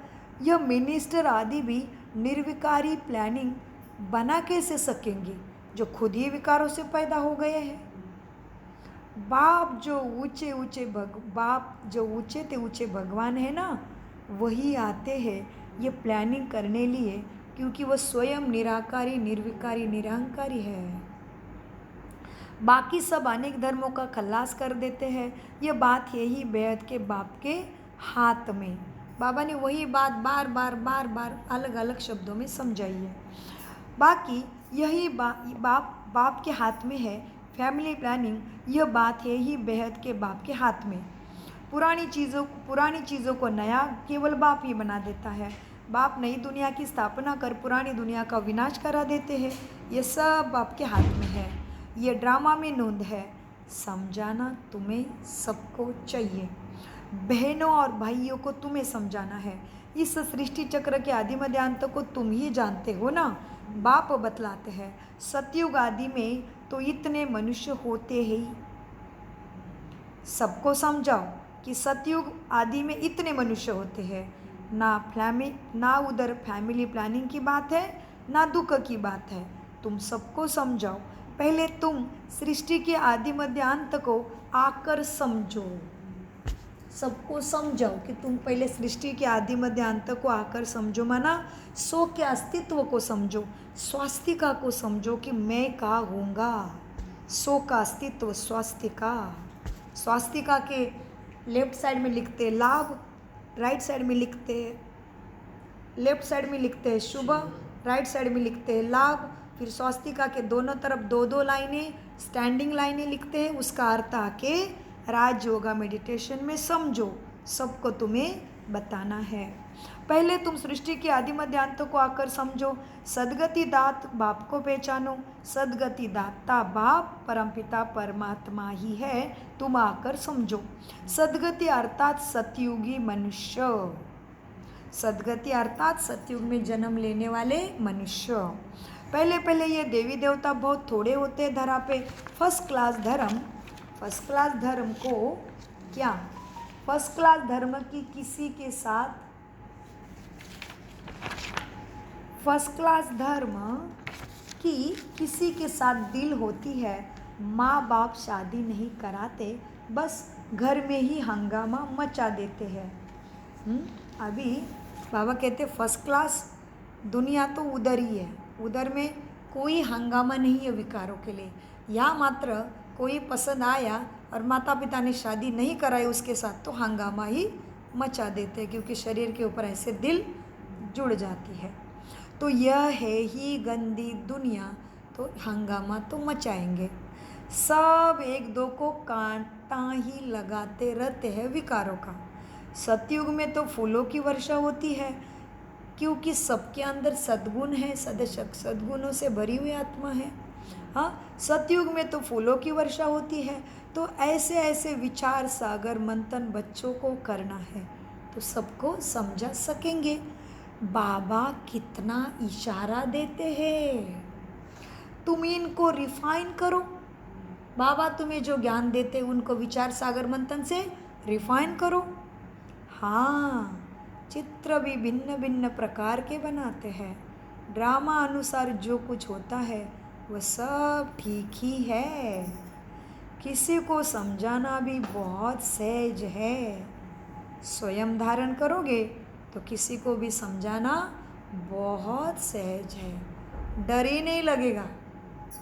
यह मिनिस्टर आदि भी निर्विकारी प्लानिंग बना कैसे सकेंगे जो खुद ही विकारों से पैदा हो गए हैं। बाप जो ऊंचे ऊंचे भगवान है ना, वही आते हैं ये प्लानिंग करने लिए, क्योंकि वह स्वयं निराकारी, निर्विकारी, निरहंकारी है। बाकी सब अनेक धर्मों का खल्लास कर देते हैं। यह बात यही बेहद के बाप के हाथ में। बाबा ने वही बात बार बार अलग अलग शब्दों में समझाई है। बाकी यही बाप के हाथ में है फैमिली प्लानिंग। यह बात है ही बेहद के बाप के हाथ में। पुरानी चीज़ों को नया केवल बाप ही बना देता है। बाप नई दुनिया की स्थापना कर पुरानी दुनिया का विनाश करा देते हैं। ये सब आपके हाथ में है। ये ड्रामा में नोंद है। समझाना तुम्हें सबको चाहिए। बहनों और भाइयों को तुम्हें समझाना है। इस सृष्टि चक्र के आदि मध्य अंत को तुम ही जानते हो ना। बाप बतलाते हैं सतयुग आदि में तो इतने मनुष्य होते ही। सबको समझाओ कि सतयुग आदि में इतने मनुष्य होते हैं। ना उधर फैमिली प्लानिंग की बात है, ना दुख की बात है। तुम सबको समझाओ। पहले तुम सृष्टि के आदि मध्य अंत को आकर समझो। सबको समझाओ कि तुम पहले सृष्टि के आदि मध्य अंत को आकर समझो। माना सो के अस्तित्व को समझो, स्वास्तिका को समझो कि मैं का हूँगा। सो का अस्तित्व स्वास्तिका। स्वास्तिका के लेफ्ट साइड में लिखते लाभ, राइट साइड में लिखते लेफ्ट साइड में लिखते हैं शुभ, राइट साइड में लिखते हैं लाभ। फिर स्वास्तिका के दोनों तरफ दो दो लाइनें स्टैंडिंग लाइनें लिखते हैं। उसका अर्थ आके राज योगा मेडिटेशन में समझो। सबको तुम्हें बताना है। पहले तुम सृष्टि के आदि मध्य अंत को आकर समझो। सदगति दात बाप को पहचानो। सदगति दाता बाप परमपिता परमात्मा ही है। तुम आकर समझो। सदगति अर्थात सतयुगी मनुष्य। सदगति अर्थात सतयुग में जन्म लेने वाले मनुष्य। पहले ये देवी देवता बहुत थोड़े होते हैं धरा पे। फर्स्ट क्लास धर्म को क्या फर्स्ट क्लास धर्म की किसी के साथ फर्स्ट क्लास धर्म की किसी के साथ दिल होती है। माँ बाप शादी नहीं कराते, बस घर में ही हंगामा मचा देते हैं। अभी बाबा कहते फर्स्ट क्लास दुनिया तो उधर ही है। उधर में कोई हंगामा नहीं है विकारों के लिए। यहाँ मात्र कोई पसंद आया और माता पिता ने शादी नहीं कराई उसके साथ तो हंगामा ही मचा देते हैं, क्योंकि शरीर के ऊपर ऐसे दिल जुड़ जाती है। तो यह है ही गंदी दुनिया, तो हंगामा तो मचाएंगे। सब एक दो को कांटा ही लगाते रहते हैं विकारों का। सतयुग में तो फूलों की वर्षा होती है, क्योंकि सबके अंदर सद्गुण है, सद्गुणों से भरी हुई आत्मा है। हाँ, सतयुग में तो फूलों की वर्षा होती है। तो ऐसे ऐसे विचार सागर मंथन बच्चों को करना है तो सबको समझा सकेंगे। बाबा कितना इशारा देते हैं, तुम इनको रिफाइन करो। बाबा तुम्हें जो ज्ञान देते हैं उनको विचार सागर मंथन से रिफाइन करो। हाँ, चित्र भी भिन्न भिन्न प्रकार के बनाते हैं। ड्रामा अनुसार जो कुछ होता है वह सब ठीक ही है। किसी को समझाना भी बहुत सहज है। स्वयं धारण करोगे तो किसी को भी समझाना बहुत सहज है। डर ही नहीं लगेगा।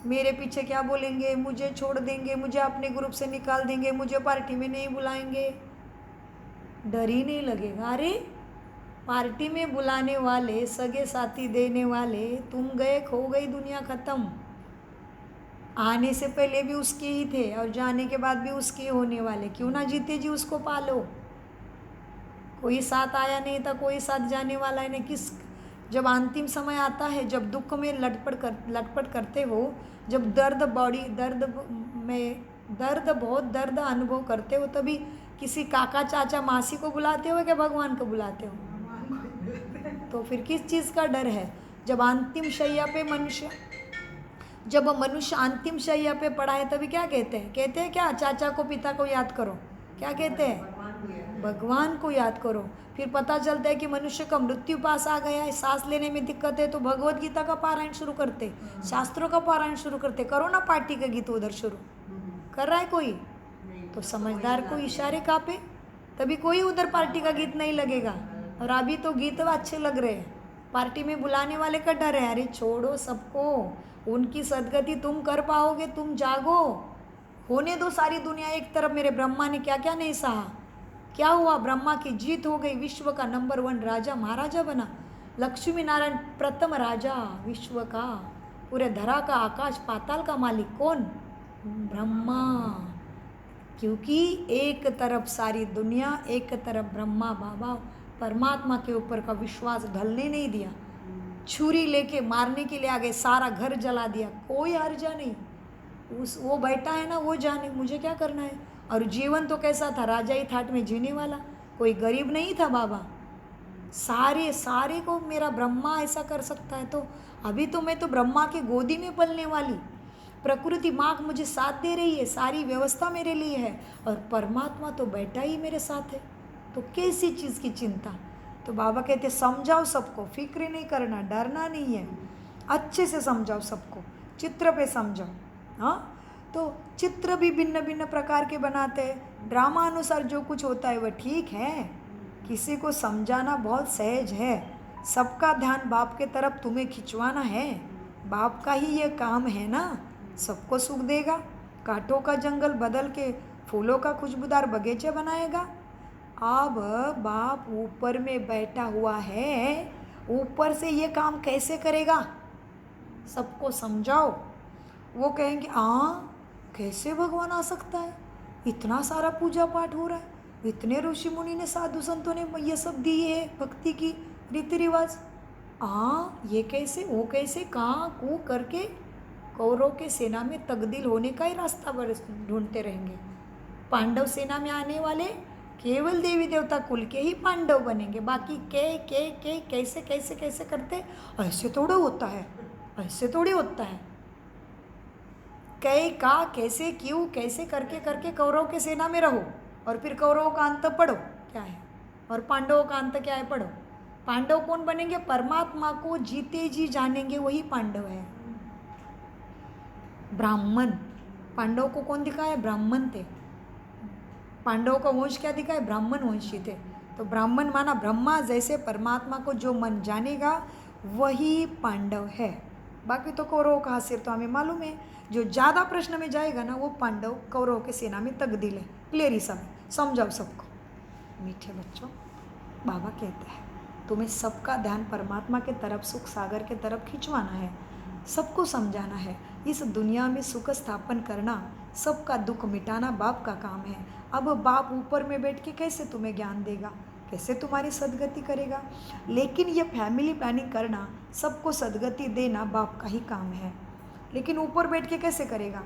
मेरे पीछे क्या बोलेंगे, मुझे छोड़ देंगे, मुझे अपने ग्रुप से निकाल देंगे, मुझे पार्टी में नहीं बुलाएंगे, डर ही नहीं लगेगा। अरे पार्टी में बुलाने वाले, सगे साथी देने वाले तुम गए, खो गई, दुनिया ख़त्म। आने से पहले भी उसके ही थे और जाने के बाद भी उसके ही होने वाले। क्यों ना जीते जी उसको पालो। कोई साथ आया नहीं था, कोई साथ जाने वाला है नहीं। जब अंतिम समय आता है, जब दुख में लटपट करते हो, जब बहुत दर्द अनुभव करते हो, तभी किसी काका चाचा मासी को बुलाते हो क्या भगवान को बुलाते हो? तो फिर किस चीज़ का डर है? जब मनुष्य अंतिम शैया पे पड़ा है तभी क्या कहते हैं? कहते हैं क्या? चाचा को पिता को याद करो। क्या कहते हैं? भगवान को याद करो। फिर पता चलता है कि मनुष्य का मृत्यु पास आ गया है, सांस लेने में दिक्कत है, तो भगवत गीता का पारायण शुरू करते, शास्त्रों का पारायण शुरू करते। करो ना पार्टी का गीत उधर शुरू। कर रहा है कोई? तो समझदार को इशारे कापे, तभी कोई उधर पार्टी का गीत नहीं लगेगा। और अभी तो गीत अच्छे लग रहे हैं, पार्टी में बुलाने वाले का डर है। अरे छोड़ो सबको, उनकी सदगति तुम कर पाओगे, तुम जागो। होने दो सारी दुनिया एक तरफ। मेरे ब्रह्मा ने क्या क्या नहीं सहा। क्या हुआ? ब्रह्मा की जीत हो गई, विश्व का नंबर 1 राजा महाराजा बना। लक्ष्मी नारायण प्रथम राजा विश्व का, पूरे धरा का, आकाश पाताल का मालिक कौन? ब्रह्मा। क्योंकि एक तरफ सारी दुनिया, एक तरफ ब्रह्मा बाबा परमात्मा के ऊपर का विश्वास ढलने नहीं दिया, छुरी लेके मारने के लिए आ गए, सारा घर जला दिया, कोई हर्जा नहीं। वो बैठा है ना, वो जाने, मुझे क्या करना है। और जीवन तो कैसा था, राजाई थाट में जीने वाला, कोई गरीब नहीं था बाबा। सारे को मेरा ब्रह्मा ऐसा कर सकता है, तो अभी तो मैं तो ब्रह्मा की गोदी में पलने वाली, प्रकृति माँ मुझे साथ दे रही है, सारी व्यवस्था मेरे लिए है, और परमात्मा तो बैठा ही मेरे साथ है, तो कैसी चीज़ की चिंता। तो बाबा कहते समझाओ सबको, फिक्र नहीं करना, डरना नहीं है, अच्छे से समझाओ सबको, चित्र पे समझाओ। हाँ, तो चित्र भी भिन्न भिन्न प्रकार के बनाते हैं, ड्रामा अनुसार जो कुछ होता है वह ठीक है, किसी को समझाना बहुत सहज है, सबका ध्यान बाप के तरफ तुम्हें खिंचवाना है, बाप का ही ये काम है ना, सबको सुख देगा, कांटों का जंगल बदल के फूलों का खुशबूदार बगीचे बनाएगा। अब बाप ऊपर में बैठा हुआ है, ऊपर से ये काम कैसे करेगा, सबको समझाओ। वो कहेंगे कैसे भगवान आ सकता है, इतना सारा पूजा पाठ हो रहा है, इतने ऋषि मुनि ने, साधु संतों ने ये सब दिए है, भक्ति की रीति रिवाज, ये कैसे, वो कैसे, कहाँ को करके कौरव के सेना में तब्दील होने का ही रास्ता ढूंढते रहेंगे। पांडव सेना में आने वाले केवल देवी देवता कुल के ही पांडव बनेंगे, बाकी के कैसे कैसे कैसे करते, ऐसे थोड़ा होता है, ऐसे थोड़ी होता है, कै का कैसे क्यों कैसे करके करके कौरव के सेना में रहो, और फिर कौरवों का अंत पढ़ो क्या है, और पांडवों का अंत क्या है पढ़ो। पांडव कौन बनेंगे, परमात्मा को जीते जी जानेंगे, वही पांडव है। ब्राह्मण, पांडव को कौन दिखाया, ब्राह्मण थे, पांडवों का वंश क्या दिखाया, ब्राह्मण वंशी थे। तो ब्राह्मण माना ब्रह्मा जैसे परमात्मा को जो मन जानेगा वही पांडव है, बाकी तो कौरवों का हासिर तो हमें मालूम है, जो ज़्यादा प्रश्न में जाएगा ना वो पांडव कौरव के सेना में तब्दील है। क्लियर ही सब, समझाओ सबको। मीठे बच्चों, बाबा कहते हैं तुम्हें सबका ध्यान परमात्मा के तरफ, सुख सागर के तरफ खिंचवाना है, सबको समझाना है, इस दुनिया में सुख स्थापन करना, सबका दुख मिटाना बाप का काम है। अब बाप ऊपर में बैठ के कैसे तुम्हें ज्ञान देगा, कैसे तुम्हारी सदगति करेगा, लेकिन ये फैमिली प्लानिंग करना, सबको सदगति देना बाप का ही काम है, लेकिन ऊपर बैठ के कैसे करेगा,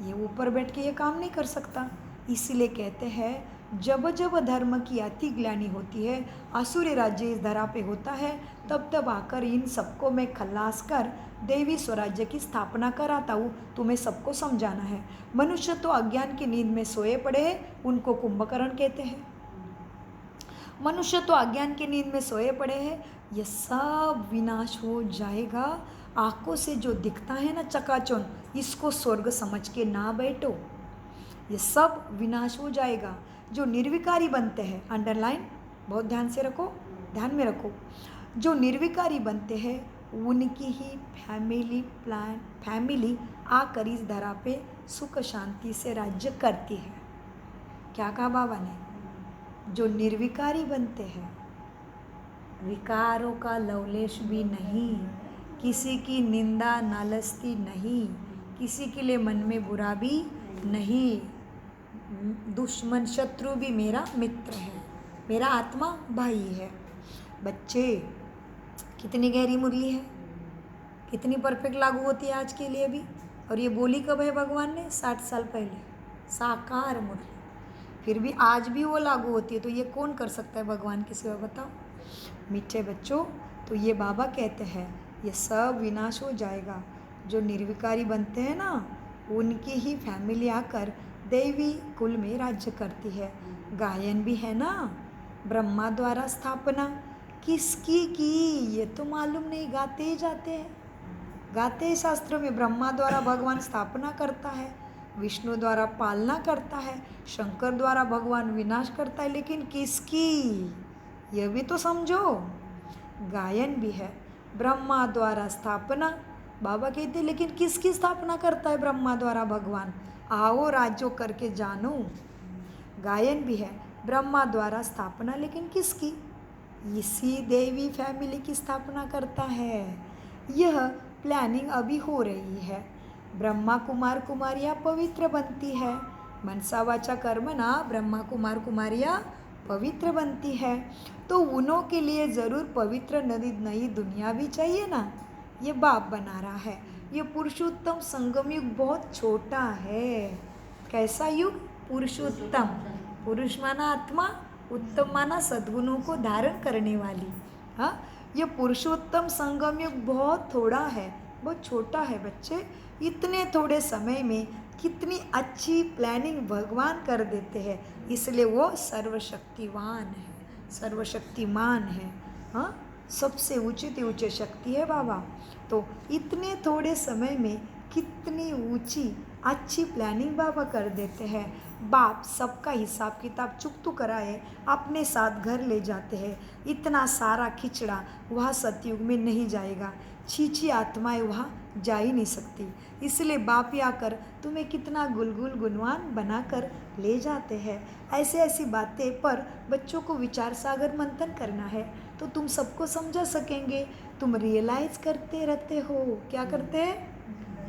ये ऊपर बैठ के ये काम नहीं कर सकता। इसीलिए कहते हैं जब जब धर्म की अति ग्लानि होती है, आसुरी राज्य इस धरा पे होता है, तब तब आकर इन सबको मैं खल्लास कर देवी स्वराज्य की स्थापना कराता हूँ, तुम्हें सबको समझाना है। मनुष्य तो अज्ञान की नींद में सोए पड़े हैं, उनको कुंभकर्ण कहते हैं। मनुष्य तो अज्ञान की नींद में सोए पड़े हैं, ये सब विनाश हो जाएगा। आँखों से जो दिखता है ना चकाचौंध, इसको स्वर्ग समझ के ना बैठो, ये सब विनाश हो जाएगा। जो निर्विकारी बनते हैं, अंडरलाइन बहुत ध्यान से रखो, ध्यान में रखो, जो निर्विकारी बनते हैं उनकी ही फैमिली आकर इस धरा पे सुख शांति से राज्य करती है। क्या कहा बाबा ने, जो निर्विकारी बनते हैं, विकारों का लवलेश भी नहीं, किसी की निंदा नालस्ती नहीं, किसी के लिए मन में बुरा भी नहीं, दुश्मन शत्रु भी मेरा मित्र है, मेरा आत्मा भाई है। बच्चे, कितनी गहरी मुरली है, कितनी परफेक्ट लागू होती है आज के लिए भी। और ये बोली कब है भगवान ने, 60 साल पहले, साकार मुरली, फिर भी आज भी वो लागू होती है। तो ये कौन कर सकता है भगवान के सिवा, बताओ। मीठे बच्चों, तो ये बाबा कहते हैं ये सब विनाश हो जाएगा। जो निर्विकारी बनते हैं ना, उनकी ही फैमिली आकर देवी कुल में राज्य करती है। गायन भी है ना, ब्रह्मा द्वारा स्थापना किसकी की ये तो मालूम नहीं, गाते ही जाते हैं, गाते हैं शास्त्रों में। ब्रह्मा द्वारा भगवान स्थापना करता है, विष्णु द्वारा पालना करता है, शंकर द्वारा भगवान विनाश करता है, लेकिन किसकी यह भी तो समझो। गायन भी है, ब्रह्मा द्वारा स्थापना, बाबा कहते लेकिन किसकी स्थापना करता है ब्रह्मा द्वारा भगवान, आओ राज्यों करके जानो। गायन भी है, ब्रह्मा द्वारा स्थापना, लेकिन किसकी, इसी देवी फैमिली की स्थापना करता है। यह प्लानिंग अभी हो रही है, ब्रह्मा कुमार कुमारियाँ पवित्र बनती है, मनसा वाचा कर्मणा ब्रह्मा कुमार कुमारियाँ पवित्र बनती है। तो उन्हों के लिए ज़रूर पवित्र नई दुनिया भी चाहिए ना। ये बाप बना रहा है। ये पुरुषोत्तम संगम युग बहुत छोटा है। कैसा युग? पुरुषोत्तम। पुरुष माना आत्मा, उत्तम माना सद्गुणों को धारण करने वाली। हाँ, ये पुरुषोत्तम संगम युग बहुत थोड़ा है, बहुत छोटा है बच्चे। इतने थोड़े समय में कितनी अच्छी प्लानिंग भगवान कर देते हैं, इसलिए वो सर्वशक्तिवान है, सर्वशक्तिमान है। हाँ, सबसे ऊंचे शक्ति है बाबा। तो इतने थोड़े समय में कितनी ऊंची अच्छी प्लानिंग बाबा कर देते हैं। बाप सबका हिसाब किताब चुकतू कराए अपने साथ घर ले जाते हैं। इतना सारा खिचड़ा वहाँ सतयुग में नहीं जाएगा। छीछी आत्माएं वहाँ जा ही नहीं सकती। इसलिए बाप ही आकर तुम्हें कितना गुलगुल गुणवान बनाकर ले जाते हैं। ऐसी बातें पर बच्चों को विचार सागर मंथन करना है तो तुम सबको समझा सकेंगे। तुम रियलाइज करते रहते हो। क्या करते हैं?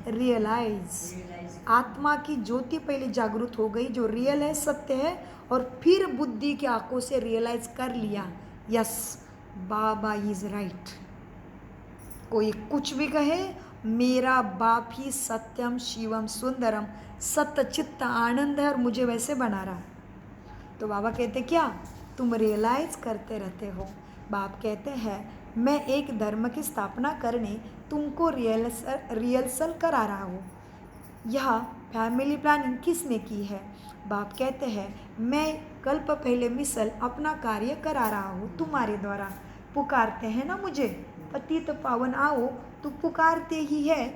रियलाइज। आत्मा की ज्योति पहले जागृत हो गई, जो रियल है, सत्य है, और फिर बुद्धि की आंखों से रियलाइज कर लिया, यस बाबा इज राइट। कोई कुछ भी कहे, मेरा बाप ही सत्यम शिवम सुंदरम सत्य चित्त आनंद है और मुझे वैसे बना रहा है। तो बाबा कहते क्या? तुम रियलाइज करते रहते हो। बाप कहते हैं मैं एक धर्म की स्थापना करने तुमको रिहर्सल करा रहा हूँ। यह फैमिली प्लानिंग किसने की है? बाप कहते हैं मैं कल्प पहले मिसल अपना कार्य करा रहा हूँ तुम्हारे द्वारा। पुकारते हैं ना मुझे, पतित पावन आओ, तो पुकारते ही है।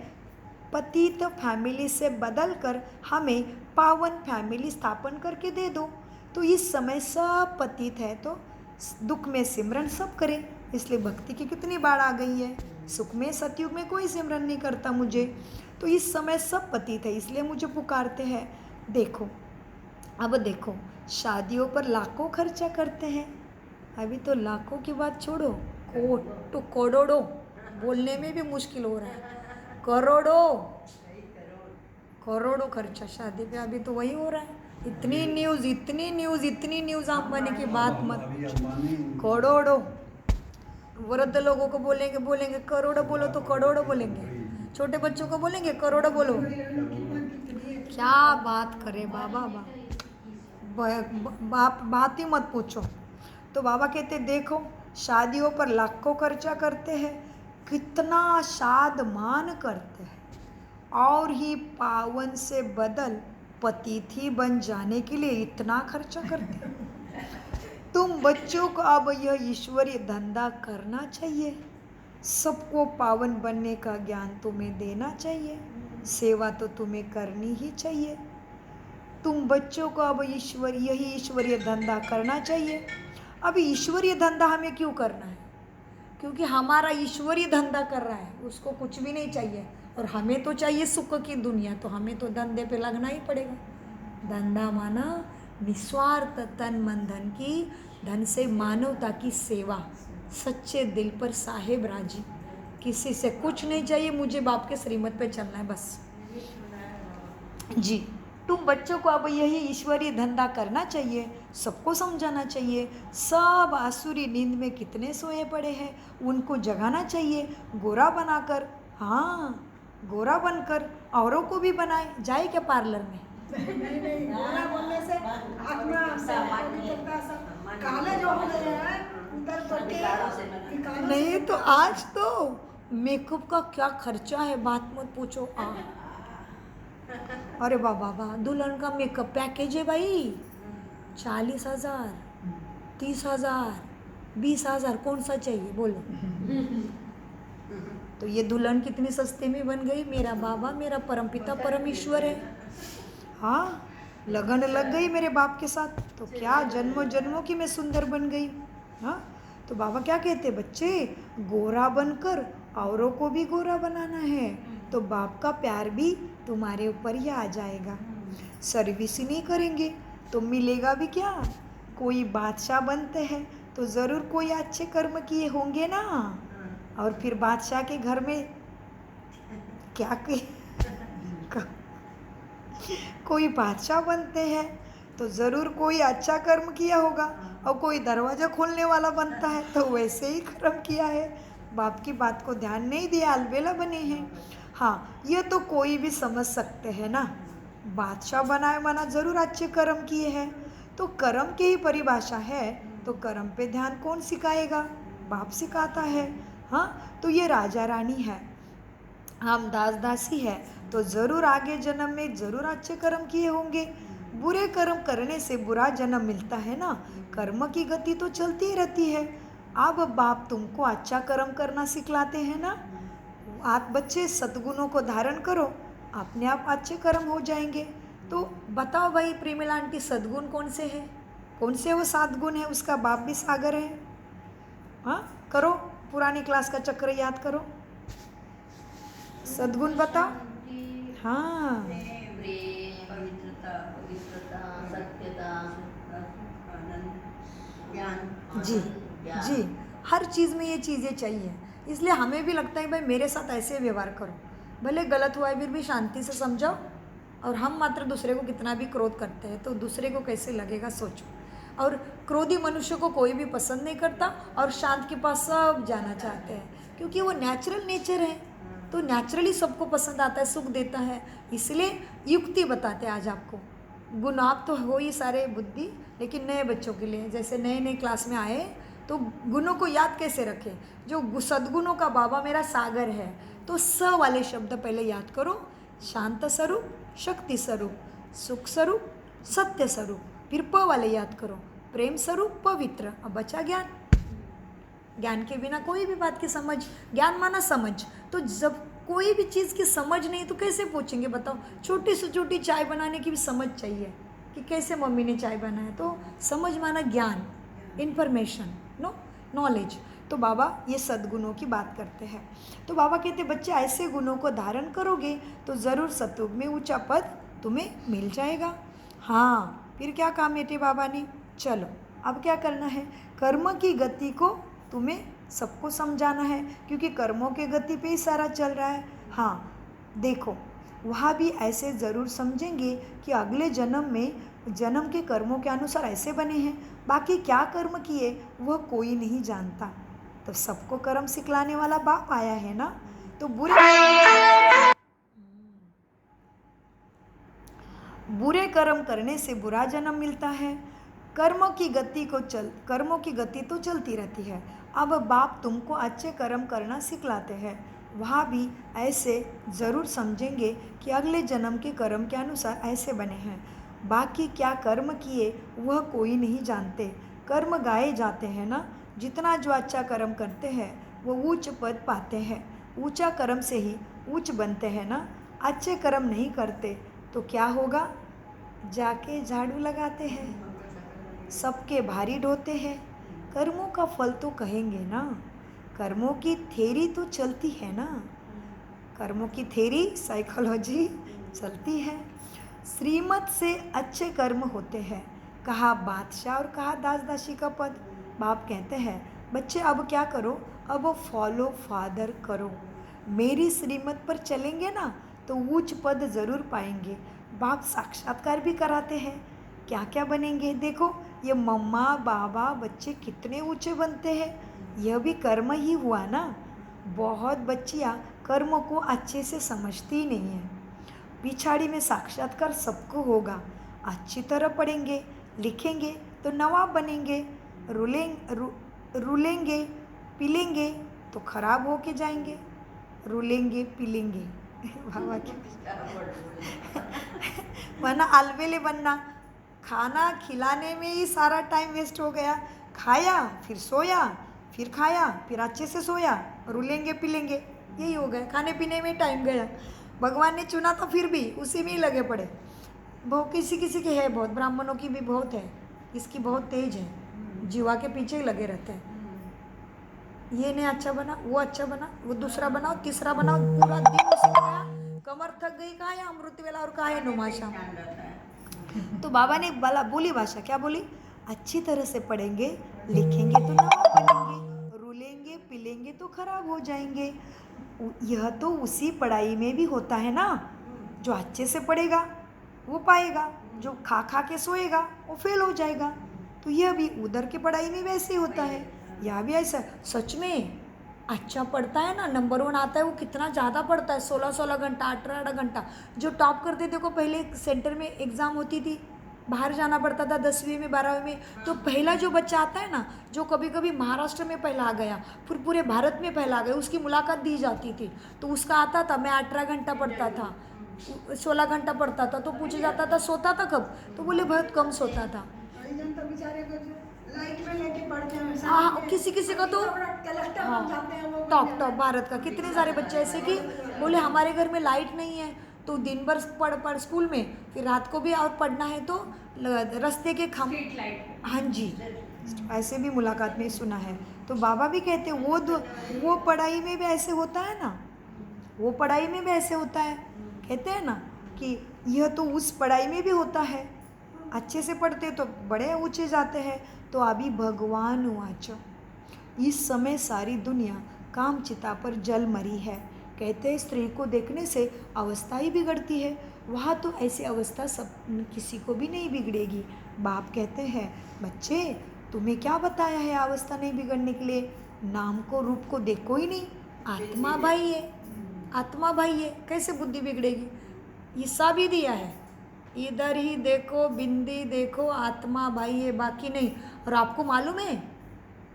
पतित फैमिली से बदल कर हमें पावन फैमिली स्थापन करके दे दो। तो इस समय सब पतित है तो दुख में सिमरन सब करें। इसलिए भक्ति की कितनी बाढ़ आ गई है। सुख में सतयुग में कोई सिमरन नहीं करता मुझे, तो इस समय सब पतित है, इसलिए मुझे पुकारते हैं। देखो, अब देखो, शादियों पर लाखों खर्चा करते हैं। अभी तो लाखों की बात छोड़ो, करोड़ों बोलने में भी मुश्किल हो रहा है। करोड़ों खर्चा शादी पे अभी तो वही हो रहा है। इतनी न्यूज़ अंबानी की बात मत। करोड़ों वृद्ध लोगों को बोलेंगे करोड़ों बोलो तो करोड़ों बोलेंगे। छोटे बच्चों को बोलेंगे करोड़ों बोलो। क्या बात करे बाबा। बात ही मत पूछो। तो बाबा कहते देखो, शादियों पर लाखों खर्चा करते हैं, कितना शाद मान करते हैं, और ही पावन से बदल पतिथि बन जाने के लिए इतना खर्चा करते हैं। तुम बच्चों को अब यह ईश्वरीय धंधा करना चाहिए। सबको पावन बनने का ज्ञान तुम्हें देना चाहिए। सेवा तो तुम्हें करनी ही चाहिए। तुम बच्चों को अब यही ईश्वरीय धंधा करना चाहिए। अब ईश्वरीय धंधा हमें क्यों करना है? क्योंकि हमारा ईश्वरीय धंधा कर रहा है, उसको कुछ भी नहीं चाहिए, और हमें तो चाहिए सुख की दुनिया, तो हमें तो धंधे पे लगना ही पड़ेगा। धंधा माना निस्वार्थ तन मन धन की, धन से मानवता की सेवा, सच्चे दिल पर साहेब राजी। किसी से कुछ नहीं चाहिए, मुझे बाप के श्रीमत पे चलना है बस। जी, तुम बच्चों को अब यही ईश्वरीय धंधा करना चाहिए, सबको समझाना चाहिए। सब आसुरी नींद में कितने सोए पड़े हैं, उनको जगाना चाहिए। गोरा बनाकर, हाँ गोरा बनकर औरों को भी बनाए। जाए क्या पार्लर में? नहीं, गोरा बोलने से आत्मा पवित्रता सब काले जो हो गए हैं उधर तो नहीं, तो आज तो मेकअप का क्या खर्चा है, बात मत पूछो। अरे बाबा, दुल्हन का मेकअप पैकेज है भाई 40,000, 30,000, 20,000, कौन सा चाहिए बोलो। तो ये दुल्हन कितनी सस्ते में बन गई। मेरा बाबा, मेरा परमपिता परमेश्वर है। हाँ, लगन लग गई मेरे बाप के साथ, तो क्या जन्मों जन्मों की मैं सुंदर बन गई। हाँ, तो बाबा क्या कहते, बच्चे गोरा बनकर औरों को भी गोरा बनाना है, तो बाप का प्यार भी तुम्हारे ऊपर ही आ जाएगा। सर्विस ही नहीं करेंगे तो मिलेगा भी क्या? कोई बादशाह बनते हैं तो ज़रूर कोई अच्छे कर्म किए होंगे ना, और फिर बादशाह के घर में क्या कोई बादशाह बनते हैं तो ज़रूर कोई अच्छा कर्म किया होगा, और कोई दरवाज़ा खोलने वाला बनता है तो वैसे ही कर्म किया है। बाप की बात को ध्यान नहीं दिया, अलबेला बने हैं। हाँ, ये तो कोई भी समझ सकते हैं ना, बादशाह बनाए माना ज़रूर अच्छे कर्म किए हैं। तो कर्म की ही परिभाषा है, तो कर्म पे ध्यान कौन सिखाएगा? बाप सिखाता है। हाँ, तो ये राजा रानी है, हम दास दासी है, तो ज़रूर आगे जन्म में ज़रूर अच्छे कर्म किए होंगे। बुरे कर्म करने से बुरा जन्म मिलता है ना, कर्म की गति तो चलती ही रहती है। अब बाप तुमको अच्छा कर्म करना सिखलाते हैं ना, आप बच्चे सद्गुणों को धारण करो, अपने आप अच्छे कर्म हो जाएंगे। तो बताओ भाई प्रेमिला आंटी, सद्गुण कौन से है? कौन से वो 7 गुण है? उसका बाप भी सागर है। हाँ, करो, पुरानी क्लास का चक्र याद करो, सद्गुण बताओ। हाँ प्रेम, पवित्रता, सत्यता, ज्ञान, जी जी, हर चीज़ में ये चीज़ें चाहिए। इसलिए हमें भी लगता है भाई मेरे साथ ऐसे व्यवहार करो, भले गलत हुआ है फिर भी शांति से समझाओ। और हम मात्र दूसरे को कितना भी क्रोध करते हैं तो दूसरे को कैसे लगेगा सोचो। और क्रोधी मनुष्य को कोई भी पसंद नहीं करता, और शांत के पास सब जाना चाहते हैं, क्योंकि वो नेचुरल नेचर है, तो नेचुरली सबको पसंद आता है, सुख देता है। इसलिए युक्ति बताते हैं आज आपको। गुण आप तो हो ही सारे बुद्धि, लेकिन नए बच्चों के लिए, जैसे नए नए क्लास में आए तो गुणों को याद कैसे रखें? जो सद्गुणों का बाबा मेरा सागर है, तो स वाले शब्द पहले याद करो। शांत स्वरूप, शक्ति स्वरूप, सुख स्वरूप, सत्य स्वरूप। फिर प वाले याद करो, प्रेम स्वरूप, पवित्र। अब बचा ज्ञान। ज्ञान के बिना कोई भी बात की समझ, ज्ञान माना समझ। तो जब कोई भी चीज़ की समझ नहीं तो कैसे पूछेंगे बताओ? छोटी से छोटी चाय बनाने की भी समझ चाहिए कि कैसे मम्मी ने चाय बनाया, तो समझ माना ज्ञान, इन्फॉर्मेशन, नॉलेज। तो बाबा ये सद्गुणों की बात करते हैं। तो बाबा कहते बच्चे ऐसे गुणों को धारण करोगे तो ज़रूर सतयुग में ऊंचा पद तुम्हें मिल जाएगा। हाँ, फिर क्या काम है बाबा ने? चलो अब क्या करना है? कर्म की गति को तुम्हें सबको समझाना है, क्योंकि कर्मों के गति पे ही सारा चल रहा है। हाँ देखो, वहाँ भी ऐसे ज़रूर समझेंगे कि अगले जन्म में जन्म के कर्मों के अनुसार ऐसे बने हैं, बाकी क्या कर्म किए वह कोई नहीं जानता। तो सबको कर्म सिखलाने वाला बाप आया है ना। तो बुरे कर्म करने से बुरा जन्म मिलता है। कर्मों की गति तो चलती रहती है। अब बाप तुमको अच्छे कर्म करना सिखलाते हैं, वहाँ भी ऐसे ज़रूर समझेंगे कि अगले जन्म के कर्म के अनुसार ऐसे बने हैं, बाकी क्या कर्म किए वह कोई नहीं जानते। कर्म गाए जाते हैं ना, जितना जो अच्छा कर्म करते हैं वो ऊंच पद पाते हैं, ऊंचा कर्म से ही ऊंच बनते हैं ना। अच्छे कर्म नहीं करते तो क्या होगा? जाके झाड़ू लगाते हैं, सबके भारी ढोते हैं। कर्मों का फल तो कहेंगे ना, कर्मों की थ्योरी तो चलती है ना, कर्मों की थ्योरी साइकोलॉजी चलती है। श्रीमत से अच्छे कर्म होते हैं, कहा बादशाह और कहा दास दासी का पद। बाप कहते हैं बच्चे अब क्या करो? अब फॉलो फादर करो, मेरी श्रीमत पर चलेंगे ना तो उच्च पद ज़रूर पाएंगे। बाप साक्षात्कार भी कराते हैं, क्या क्या बनेंगे देखो। ये मम्मा बाबा बच्चे कितने ऊंचे बनते हैं, यह भी कर्म ही हुआ ना। बहुत बच्चियाँ कर्म को अच्छे से समझती ही नहीं है। पिछाड़ी में साक्षात्कार सबको होगा, अच्छी तरह पढ़ेंगे लिखेंगे तो नवाब बनेंगे, रुलेंगे पिलेंगे तो खराब होके जाएंगे। रुलेंगे पिलेंगे बाबा वरना अलबेले बनना, खाना खिलाने में ही सारा टाइम वेस्ट हो गया। खाया फिर सोया, फिर खाया फिर अच्छे से सोया, रुलेंगे पिलेंगे, यही हो गया, खाने पीने में टाइम गया। भगवान ने चुना तो फिर भी उसी में ही लगे पड़े। बहुत किसी किसी की है, बहुत ब्राह्मणों की भी बहुत है, इसकी बहुत तेज है, जीवा के पीछे ही लगे रहते हैं। ये नहीं अच्छा बना, वो अच्छा बना, वो दूसरा बनाओ, तीसरा बनाओ, पूरा दिन उसी में गया, कमर थक गई। कहाँ है अमृत वेला और कहाँ है नुमाशा? तो बाबा ने बोली भाषा, क्या बोली? अच्छी तरह से पढ़ेंगे लिखेंगे तो नवाब बनेंगे, रुलेंगे पिलेंगे तो खराब हो जाएंगे। यह तो उसी पढ़ाई में भी होता है ना, जो अच्छे से पढ़ेगा वो पाएगा, जो खा खा के सोएगा वो फेल हो जाएगा। तो यह भी उधर की पढ़ाई में वैसे ही होता है, यहाँ भी ऐसा। सच में अच्छा पढ़ता है ना, नंबर 1 आता है, वो कितना ज़्यादा पढ़ता है, 16-16 घंटा, 18-18 घंटा। जो टॉप करते थे को पहले सेंटर में एग्ज़ाम होती थी, बाहर जाना पड़ता था 10वीं में 12वीं में, तो पहला जो बच्चा आता है ना, जो कभी कभी महाराष्ट्र में पहला आ गया, फिर पूरे भारत में पहला आ गया, उसकी मुलाकात दी जाती थी। तो उसका आता था, मैं 18 घंटा पढ़ता था, 16 घंटा पढ़ता था, तो पूछा जाता था सोता था कब, तो बोले बहुत कम सोता था। कई जन तो बेचारे को लाइट में लेके पढ़ते हैं, हाँ, किसी किसी का तो कलेक्टर हाँ, बन जाते हैं, वो टॉप टॉप भारत का कितने सारे बच्चे ऐसे कि बोले हमारे घर में लाइट नहीं है, तो दिन भर पढ़ स्कूल में, फिर रात को भी और पढ़ना है तो रास्ते के खम। Street light. हाँ जी, ऐसे भी मुलाकात में सुना है। तो बाबा भी कहते हैं वो पढ़ाई में भी ऐसे होता है ना, वो पढ़ाई में भी ऐसे होता है। कहते हैं ना कि यह तो उस पढ़ाई में भी होता है, अच्छे से पढ़ते तो बड़े ऊंचे जाते हैं। तो अभी भगवान वाच, इस समय सारी दुनिया काम चिता पर जल मरी है। कहते हैं स्त्री को देखने से अवस्था ही बिगड़ती है, वहाँ तो ऐसी अवस्था सब किसी को भी नहीं बिगड़ेगी। बाप कहते हैं बच्चे तुम्हें क्या बताया है अवस्था नहीं बिगड़ने के लिए, नाम को रूप को देखो ही नहीं, आत्मा भाई है, आत्मा भाई है, कैसे बुद्धि बिगड़ेगी। हिस्सा भी दिया है, इधर ही देखो, बिंदी देखो, आत्मा भाई है, बाकी नहीं। और आपको मालूम है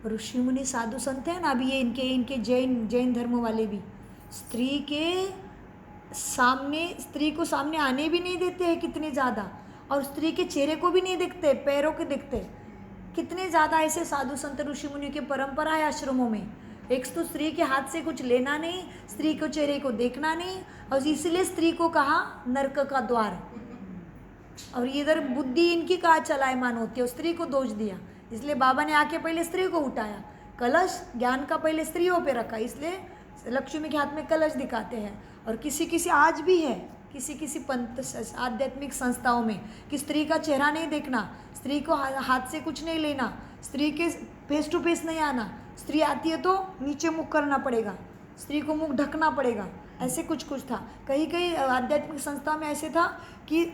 ऋषि मुनि साधु संत हैं ना, अभी ये इनके जैन धर्म वाले भी स्त्री को सामने आने भी नहीं देते हैं कितने ज़्यादा, और स्त्री के चेहरे को भी नहीं देखते, पैरों के देखते। कितने ज़्यादा ऐसे साधु संत ऋषि मुनि की परंपरा है आश्रमों में। एक तो स्त्री के हाथ से कुछ लेना नहीं, स्त्री को चेहरे को देखना नहीं, और इसलिए स्त्री को कहा नरक का द्वार। और इधर बुद्धि इनकी कहा चलायमान होती है, स्त्री को दोष दिया, इसलिए बाबा ने आके पहले स्त्री को उठाया, कलश ज्ञान का पहले स्त्रियों पे रखा, इसलिए लक्ष्मी के हाथ में कलश दिखाते हैं। और किसी आज भी है किसी पंथ आध्यात्मिक संस्थाओं में कि स्त्री का चेहरा नहीं देखना, स्त्री को हाथ से कुछ नहीं लेना, स्त्री के फेस टू फेस नहीं आना, स्त्री आती है तो नीचे मुख करना पड़ेगा, स्त्री को मुख ढकना पड़ेगा, ऐसे कुछ था। कहीं आध्यात्मिक संस्था में ऐसे था कि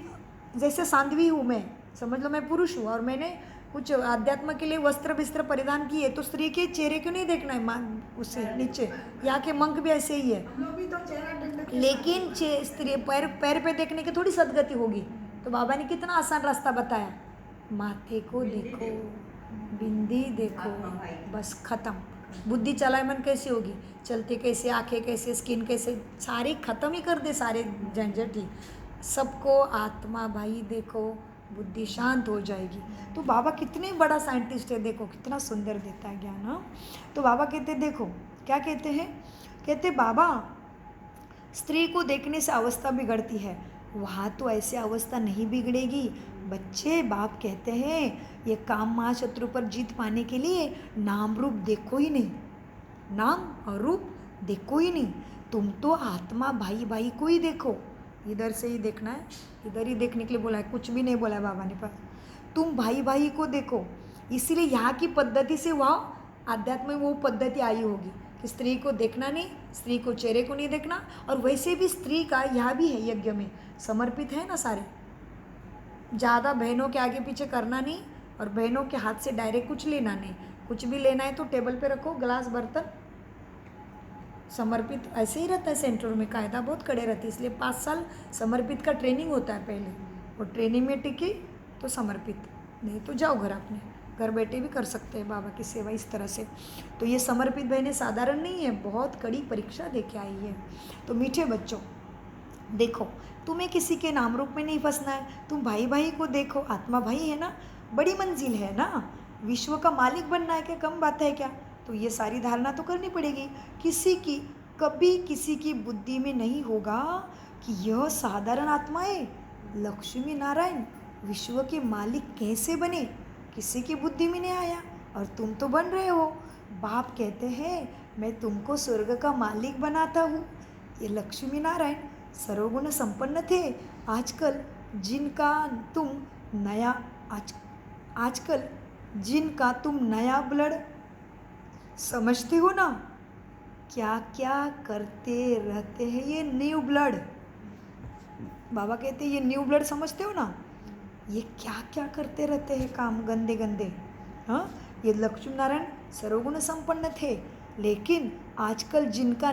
जैसे सांध्वी हूँ मैं, समझ लो मैं पुरुष हूँ और मैंने कुछ अध्यात्म के लिए वस्त्र परिधान किए, तो स्त्री के चेहरे क्यों नहीं देखना है उससे नीचे। यहाँ के मंक भी ऐसे ही है, हम लोग भी तो चेहरा ढक के लेकिन स्त्री पैर पे देखने की थोड़ी सदगति होगी। तो बाबा ने कितना आसान रास्ता बताया, माथे को देखो, बिंदी देखो, बस खत्म। बुद्धि चलायमन कैसी होगी, चलते कैसे, आंखें कैसे, स्किन कैसे, सारे खत्म ही कर दे, सारे झंझट ही। सबको आत्मा भाई देखो, बुद्धि शांत हो जाएगी। तो बाबा कितने बड़ा साइंटिस्ट है, देखो कितना सुंदर देता है ज्ञान। हाँ, तो बाबा कहते देखो क्या कहते हैं, कहते बाबा स्त्री को देखने से अवस्था बिगड़ती है, वहाँ तो ऐसी अवस्था नहीं बिगड़ेगी बच्चे। बाप कहते हैं ये काम महाशत्रु पर जीत पाने के लिए नाम रूप देखो ही नहीं, नाम और रूप देखो ही नहीं, तुम तो आत्मा भाई भाई को ही देखो। इधर से ही देखना है, इधर ही देखने के लिए बोला है, कुछ भी नहीं बोला है बाबा ने, पर तुम भाई भाई को देखो। इसीलिए यहाँ की पद्धति से वहाँ आध्यात्म में वो पद्धति आई होगी कि स्त्री को देखना नहीं, स्त्री को चेहरे को नहीं देखना। और वैसे भी स्त्री का यहाँ भी है, यज्ञ में समर्पित है ना सारे, ज़्यादा बहनों के आगे पीछे करना नहीं, और बहनों के हाथ से डायरेक्ट कुछ लेना नहीं, कुछ भी लेना है तो टेबल पे रखो, गिलास बर्तन समर्पित ऐसे ही रहता है। सेंटर में कायदा बहुत कड़े रहते, इसलिए 5 साल समर्पित का ट्रेनिंग होता है पहले, और ट्रेनिंग में टिकी तो समर्पित, नहीं तो जाओ घर, अपने घर बैठे भी कर सकते हैं बाबा की सेवा इस तरह से। तो ये समर्पित बहनें साधारण नहीं है, बहुत कड़ी परीक्षा दे के आई है। तो मीठे बच्चों देखो, तुम्हें किसी के नाम रूप में नहीं फंसना है, तुम भाई भाई को देखो, आत्मा भाई है ना, बड़ी मंजिल है ना, विश्व का मालिक बनना है क्या, कम बात है क्या। तो ये सारी धारणा तो करनी पड़ेगी। कभी किसी की बुद्धि में नहीं होगा कि यह साधारण आत्मा है, लक्ष्मी नारायण विश्व के मालिक कैसे बने, किसी की बुद्धि में नहीं आया, और तुम तो बन रहे हो। बाप कहते हैं मैं तुमको स्वर्ग का मालिक बनाता हूँ। ये लक्ष्मी नारायण सर्वगुण संपन्न थे। आजकल जिनका तुम नया ब्लड समझते हो ना, क्या क्या करते रहते हैं ये न्यू ब्लड। बाबा कहते ये न्यू ब्लड समझते हो ना, ये क्या क्या करते रहते हैं काम गंदे गंदे। हाँ, ये लक्ष्मी नारायण सर्वगुण संपन्न थे, लेकिन आजकल जिनका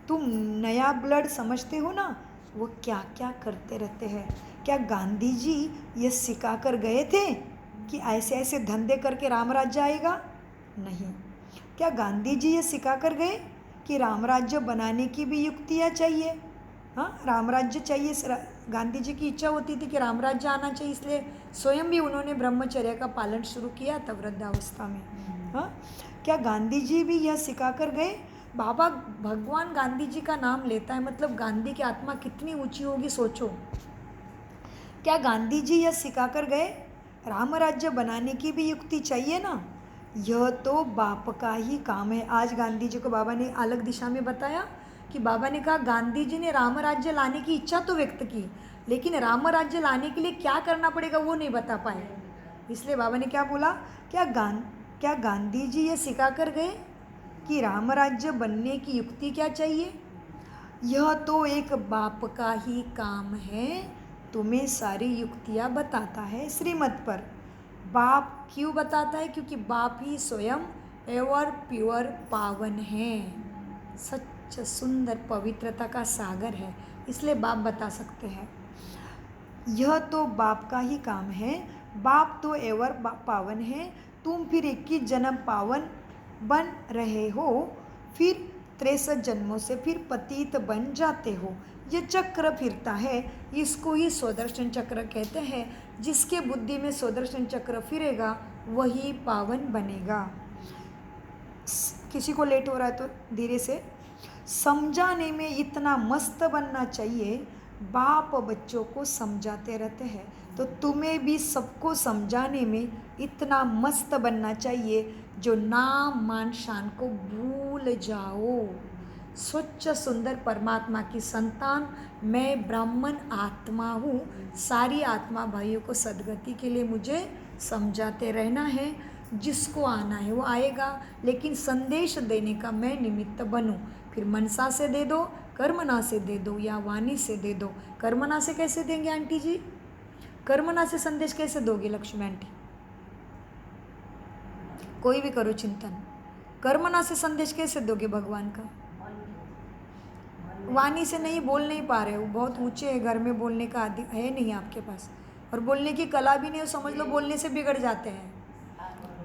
तुम नया ब्लड समझते हो ना, वो क्या क्या करते रहते हैं। क्या गांधी जी ये सिखा कर गए थे कि ऐसे ऐसे धंधे करके राम राज्य आएगा? नहीं। क्या गांधी जी ये सिखा कर गए कि राम राज्य बनाने की भी युक्तियाँ चाहिए? हाँ, राम राज्य चाहिए। गांधी जी की इच्छा होती थी कि राम राज्य आना चाहिए, इसलिए स्वयं भी उन्होंने ब्रह्मचर्य का पालन शुरू किया था वृद्धावस्था में। हाँ, क्या गांधी जी भी यह सिखा कर गए? बाबा भगवान गांधी जी का नाम लेता है, मतलब गांधी की आत्मा कितनी ऊंची होगी सोचो। क्या गांधी जी यह सिखा कर गए राम राज्य बनाने की भी युक्ति चाहिए ना? यह तो बाप का ही काम है। आज गांधी जी को बाबा ने अलग दिशा में बताया कि बाबा ने कहा गांधी जी ने राम राज्य लाने की इच्छा तो व्यक्त की, लेकिन राम राज्य लाने के लिए क्या करना पड़ेगा वो नहीं बता पाए। इसलिए बाबा ने क्या बोला, क्या गांधी जी ये सिखा कर गए कि राम राज्य बनने की युक्ति क्या चाहिए? यह तो एक बाप का ही काम है, तुम्हें सारी युक्तियाँ बताता है श्रीमत पर। बाप क्यों बताता है? क्योंकि बाप ही स्वयं एवर प्योर पावन है, सच्चा सुंदर पवित्रता का सागर है, इसलिए बाप बता सकते हैं। यह तो बाप का ही काम है, बाप तो एवर पावन है, तुम फिर 21 जन्म पावन बन रहे हो, फिर 63 जन्मों से फिर पतित बन जाते हो। ये चक्र फिरता है, इसको ही स्वदर्शन चक्र कहते हैं। जिसके बुद्धि में स्वदर्शन चक्र फिरेगा वही पावन बनेगा। किसी को लेट हो रहा है तो धीरे से। समझाने में इतना मस्त बनना चाहिए, बाप बच्चों को समझाते रहते हैं, तो तुम्हें भी सबको समझाने में इतना मस्त बनना चाहिए जो नाम मान शान को भूल जाओ। स्वच्छ सुंदर परमात्मा की संतान, मैं ब्राह्मण आत्मा हूँ, सारी आत्मा भाइयों को सदगति के लिए मुझे समझाते रहना है। जिसको आना है वो आएगा, लेकिन संदेश देने का मैं निमित्त बनूं। फिर मनसा से दे दो, कर्मना से दे दो या वाणी से दे दो। कर्मना से कैसे देंगे आंटी जी? कर्मना से संदेश कैसे दोगे लक्ष्मी आंटी? कोई भी करो चिंतन, कर्मना से संदेश कैसे दोगे भगवान का? वाणी से नहीं, बोल नहीं पा रहे हो, बहुत ऊंचे है, घर में बोलने का आदि है नहीं आपके पास, और बोलने की कला भी नहीं हो, समझ लो बोलने से बिगड़ जाते हैं।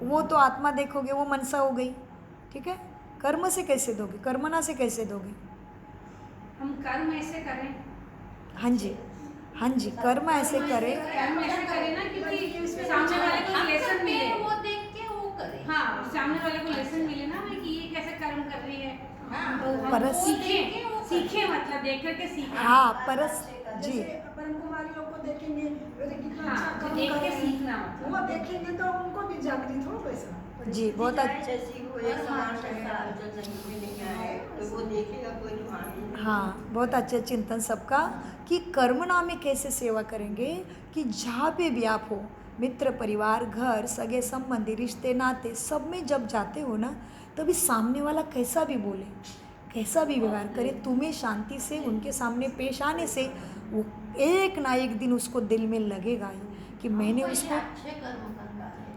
वो तो आत्मा देखोगे, वो मनसा हो गई, ठीक है। कर्म से कैसे दोगे? कर्मना से कैसे दोगे? हम कर्म ऐसे करें। हाँ जी, हाँ जी, कर्म ऐसे करें। कर्म ऐसे करें ना, क्योंकि सामने वाले को लेसन मिले, वो देख के वो करे। हाँ, सामने वाले को लेसन मिले ना कि ये कैसे कर्म कर रही है, हाँ, तो हम परस सीखे मतलब देख करके सीखे। हाँ, परस जी, जैसे ब्रह्म कुमारी लोग को देखेंगे अरे कितना हाँ, अच्छा तो काम देख कर के रहे हैं, सीखना मतलब। वो देखेंगे तो उनको भी जागृत हो वैसा। जी, बहुत अच्छा। जैसी वो एक समान संसार जो नहीं आए तो वो देखेगा कोई तो हानि। हाँ, बहुत अच्छा चिंतन सबका कि कर्मना में कैसे सेवा करेंगे कि जहाँ पे भी आप हो, मित्र परिवार घर सगे संबंधी रिश्ते नाते सब में जब जाते हो ना, तभी सामने वाला कैसा भी बोले, कैसा भी व्यवहार करे, तुम्हें शांति से उनके सामने पेश आने से वो एक ना एक दिन उसको दिल में लगेगा ही कि मैंने उसको अच्छे कर्म करता है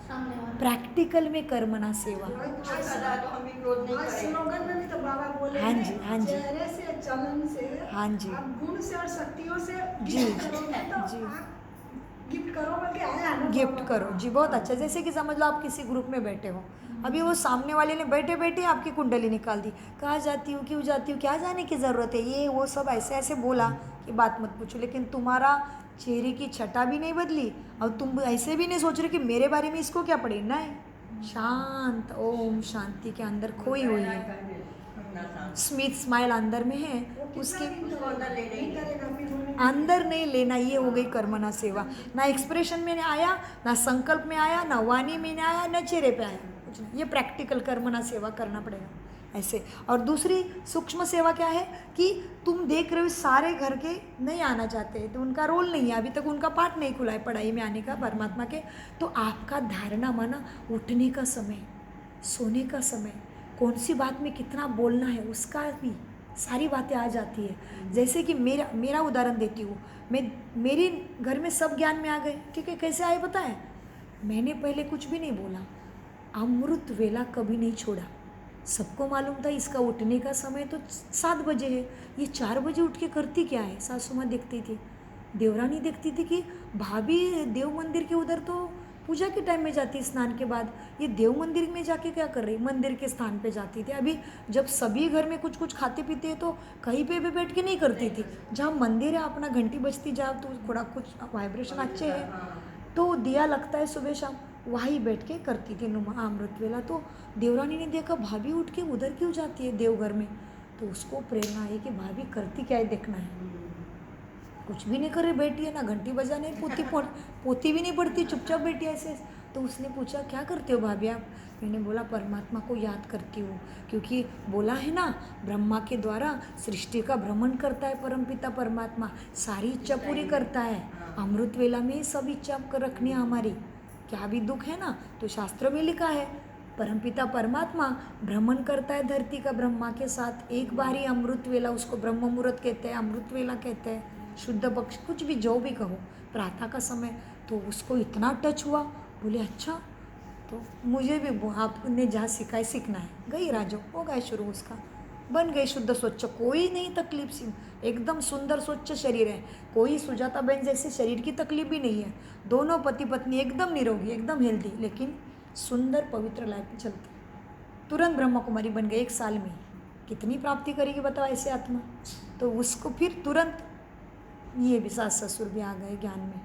सामने वाला। प्रैक्टिकल में कर्मना सेवा। करा तो हम भी क्रोध नहीं आज करेंगे। स्लोगन में भी तो बाबा बोले हाँ हैं, जी, हाँ जी। चेहरे से चलन से हाँ जी। आप गुण से और शक्तियों से जी, गिफ्ट करोगे तो जी। आप गिफ्ट करो बल्कि आया ना गिफ्ट बाबा। करो जी, बहुत अच्छा। जैसे कि समझ लो आप किसी ग्रुप में बैठे हो, अभी वो सामने वाले ने बैठे बैठे आपकी कुंडली निकाल दी, कहाँ जाती हूँ, क्यों जाती हूँ, क्या जाने की ज़रूरत है, ये वो सब ऐसे ऐसे बोला कि बात मत पूछो, लेकिन तुम्हारा चेहरे की छटा भी नहीं बदली और तुम ऐसे भी नहीं सोच रहे कि मेरे बारे में इसको क्या पढ़ना है। शांत ओम शांति के अंदर खोई हुई है, स्मित स्माइल अंदर में है, वो कितना उसके दिन तो नहीं करेगा फिर होने अंदर नहीं लेना। ये हो गई कर्मना सेवा। ना एक्सप्रेशन में आया, ना संकल्प में आया, ना वाणी में आया, ना चेहरे पे आया, कुछ नहीं। ये प्रैक्टिकल कर्मना सेवा करना पड़ेगा ऐसे। और दूसरी सूक्ष्म सेवा क्या है कि तुम देख रहे हो सारे घर के नहीं आना चाहते, तो उनका रोल नहीं है, अभी तक उनका पाठ नहीं खुला है पढ़ाई में आने का परमात्मा के, तो आपका धारणा माना उठने का समय, सोने का समय, कौन सी बात में कितना बोलना है उसका भी सारी बातें आ जाती है। जैसे कि मेरा उदाहरण देती हूँ मैं, मेरे घर में सब ज्ञान में आ गए। ठीक है, कैसे आए पता है? मैंने पहले कुछ भी नहीं बोला, अमृत वेला कभी नहीं छोड़ा। सबको मालूम था इसका उठने का समय तो 7 बजे है, ये 4 बजे उठ के करती क्या है? सासू माँ देखती थी, देवरानी देखती थी कि भाभी देव मंदिर के उधर तो पूजा के टाइम में जाती स्नान के बाद, ये देव मंदिर में जाके क्या कर रही? मंदिर के स्थान पे जाती थी। अभी जब सभी घर में कुछ कुछ खाते पीते हैं तो कहीं पे भी बैठ के नहीं करती थी। जहाँ मंदिर है अपना घंटी बजती जहाँ तो थोड़ा कुछ वाइब्रेशन अच्छे है तो दिया लगता है सुबह शाम, वहीं बैठ के करती थी नुमा अमृत वेला। तो देवरानी ने देखा भाभी उठ के उधर क्यों जाती है देवघर में, तो उसको प्रेरणा आई कि भाभी करती क्या है देखना है। कुछ भी नहीं कर रही, बैठी है ना घंटी बजाने, पोती भी नहीं पढ़ती, चुपचाप बैठी है ऐसे। तो उसने पूछा क्या करते हो भाभी आप? मैंने बोला परमात्मा को याद करती हूँ, क्योंकि बोला है ना ब्रह्मा के द्वारा सृष्टि का भ्रमण करता है परमपिता परमात्मा, सारी इच्छा पूरी करता है। अमृत वेला में ही सब इच्छा रखनी है हमारी, क्या भी दुख है ना तो शास्त्रों में लिखा है परमपिता परमात्मा भ्रमण करता है धरती का ब्रह्मा के साथ। एक बार ही अमृत वेला, उसको ब्रह्म मुहूर्त कहते हैं, अमृत वेला कहते हैं, शुद्ध पक्ष, कुछ भी जो भी कहो, प्रातः का समय। तो उसको इतना टच हुआ, बोले अच्छा तो मुझे भी आपने जहाँ सिखाए सीखना है। गई राजो, हो गए शुरू, उसका बन गई शुद्ध स्वच्छ, कोई नहीं तकलीफ सी, एकदम सुंदर स्वच्छ शरीर है, कोई सुजाता बहन जैसे शरीर की तकलीफ भी नहीं है। दोनों पति पत्नी एकदम निरोगी, एकदम हेल्दी, लेकिन सुंदर पवित्र लाइफ चलती। तुरंत ब्रह्मा कुमारी बन गई 1 साल में। कितनी प्राप्ति करेगी बताओ ऐसे आत्मा? तो उसको फिर तुरंत ये भी सास ससुर भी आ गए ज्ञान में,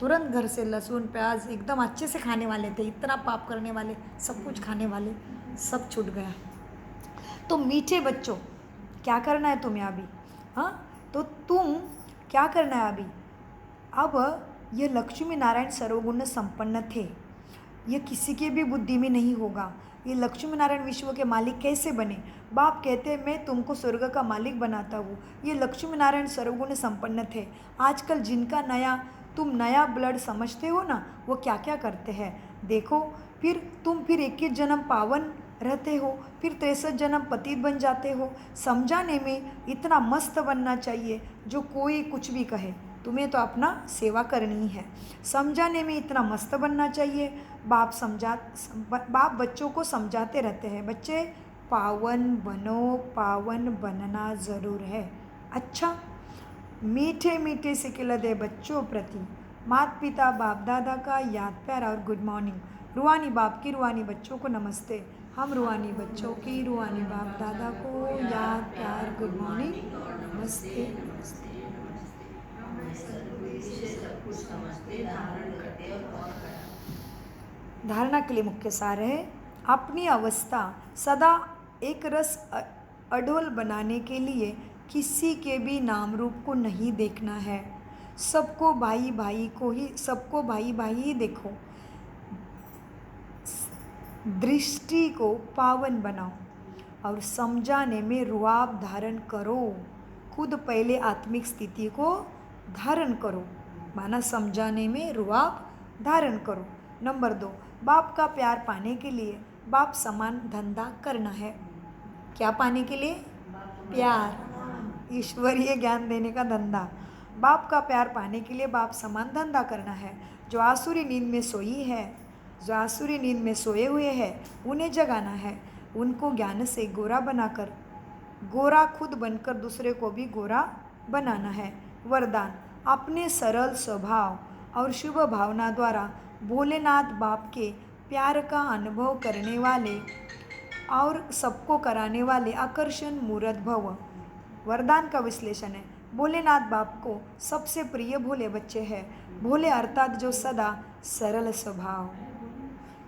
तुरंत घर से लहसुन प्याज एकदम अच्छे से खाने वाले थे, इतना पाप करने वाले, सब कुछ खाने वाले, सब छूट गया। तो मीठे बच्चों क्या करना है तुम्हें अभी? हाँ, तो तुम क्या करना है अभी? अब ये लक्ष्मी नारायण सर्वगुण संपन्न थे, ये किसी के भी बुद्धि में नहीं होगा। ये लक्ष्मी नारायण विश्व के मालिक कैसे बने? बाप कहते हैं मैं तुमको स्वर्ग का मालिक बनाता हूँ। ये लक्ष्मी नारायण सर्वगुण संपन्न थे। आजकल जिनका तुम नया ब्लड समझते हो ना, वो क्या क्या करते हैं देखो। फिर तुम 21 जन्म पावन रहते हो, फिर 63 जन्म पतित बन जाते हो। समझाने में इतना मस्त बनना चाहिए, जो कोई कुछ भी कहे तुम्हें तो अपना सेवा करनी है। समझाने में इतना मस्त बनना चाहिए। बाप बच्चों को समझाते रहते हैं, बच्चे पावन बनो, पावन बनना ज़रूर है। अच्छा, मीठे मीठे से खिला दे बच्चों प्रति माता पिता बाप दादा का याद प्यार और गुड मॉर्निंग। रूहानी बाप की रूहानी बच्चों को नमस्ते। हम रूहानी बच्चों की रूहानी बाप दादा को याद प्यार गुड मॉर्निंग नमस्ते नमस्ते। धारणा के लिए मुख्य सार है, अपनी अवस्था सदा एक रस अडोल बनाने के लिए किसी के भी नाम रूप को नहीं देखना है। सबको भाई भाई ही देखो। दृष्टि को पावन बनाओ और समझाने में रुआब धारण करो। खुद पहले आत्मिक स्थिति को धारण करो, माना समझाने में रुआब धारण करो। नंबर 2, बाप का प्यार पाने के लिए बाप समान धंधा करना है। क्या पाने के लिए? प्यार, ईश्वरीय ज्ञान देने का धंधा। बाप का प्यार पाने के लिए बाप समान धंधा करना है। जो आसुरी नींद में सोए हुए हैं उन्हें जगाना है। उनको ज्ञान से गोरा बनाकर, गोरा खुद बनकर दूसरे को भी गोरा बनाना है। वरदान, अपने सरल स्वभाव और शुभ भावना द्वारा भोलेनाथ बाप के प्यार का अनुभव करने वाले और सबको कराने वाले आकर्षण मूर्त भव। वरदान का विश्लेषण है, भोलेनाथ बाप को सबसे प्रिय भोले बच्चे हैं। भोले अर्थात जो सदा सरल स्वभाव,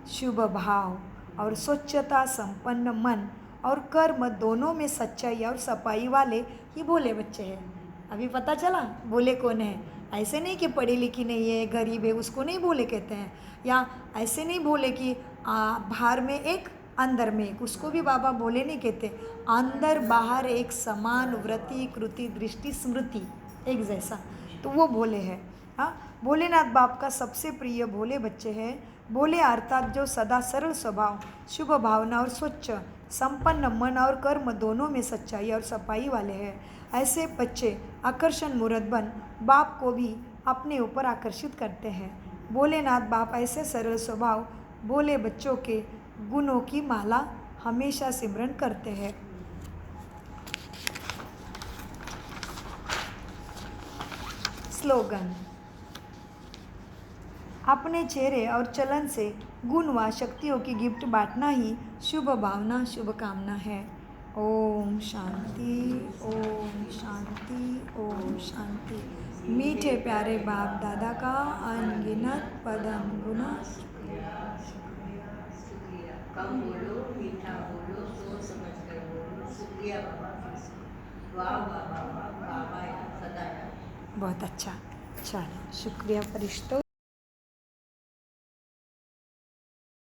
शुभ भाव और स्वच्छता संपन्न मन और कर्म दोनों में सच्चाई और सफाई वाले ही भोले बच्चे हैं। अभी पता चला भोले कौन है? ऐसे नहीं कि पढ़ी लिखी नहीं है, गरीब है, उसको नहीं भोले कहते हैं। या ऐसे नहीं भोले कि बाहर में एक अंदर में एक, उसको भी बाबा भोले नहीं कहते। अंदर बाहर एक समान वृत्ति कृति दृष्टि स्मृति एक जैसा, तो वो भोले है। हाँ, भोलेनाथ बाप का सबसे प्रिय भोले बच्चे हैं। भोले अर्थात जो सदा सरल स्वभाव, शुभ भावना और स्वच्छ संपन्न मन और कर्म दोनों में सच्चाई और सफाई वाले हैं। ऐसे बच्चे आकर्षण मूर्त बन बाप को भी अपने ऊपर आकर्षित करते हैं। भोलेनाथ बाप ऐसे सरल स्वभाव भोले बच्चों के गुणों की माला हमेशा सिमरन करते हैं। स्लोगन। अपने चेहरे और चलन से गुण व शक्तियों की गिफ्ट बांटना ही शुभ भावना शुभकामना है। ओम शांति, ओम शांति, ओम शांति। मीठे प्यारे बाप दादा का अनगिनत पदम गुना। कम बोलो, मीठा बोलो, सोच समझ कर बोलो। शुक्रिया बाबा। वाह वाह वाह वाह, बाबा याद, सदा याद। बहुत अच्छा। चलो शुक्रिया फरिश्तों।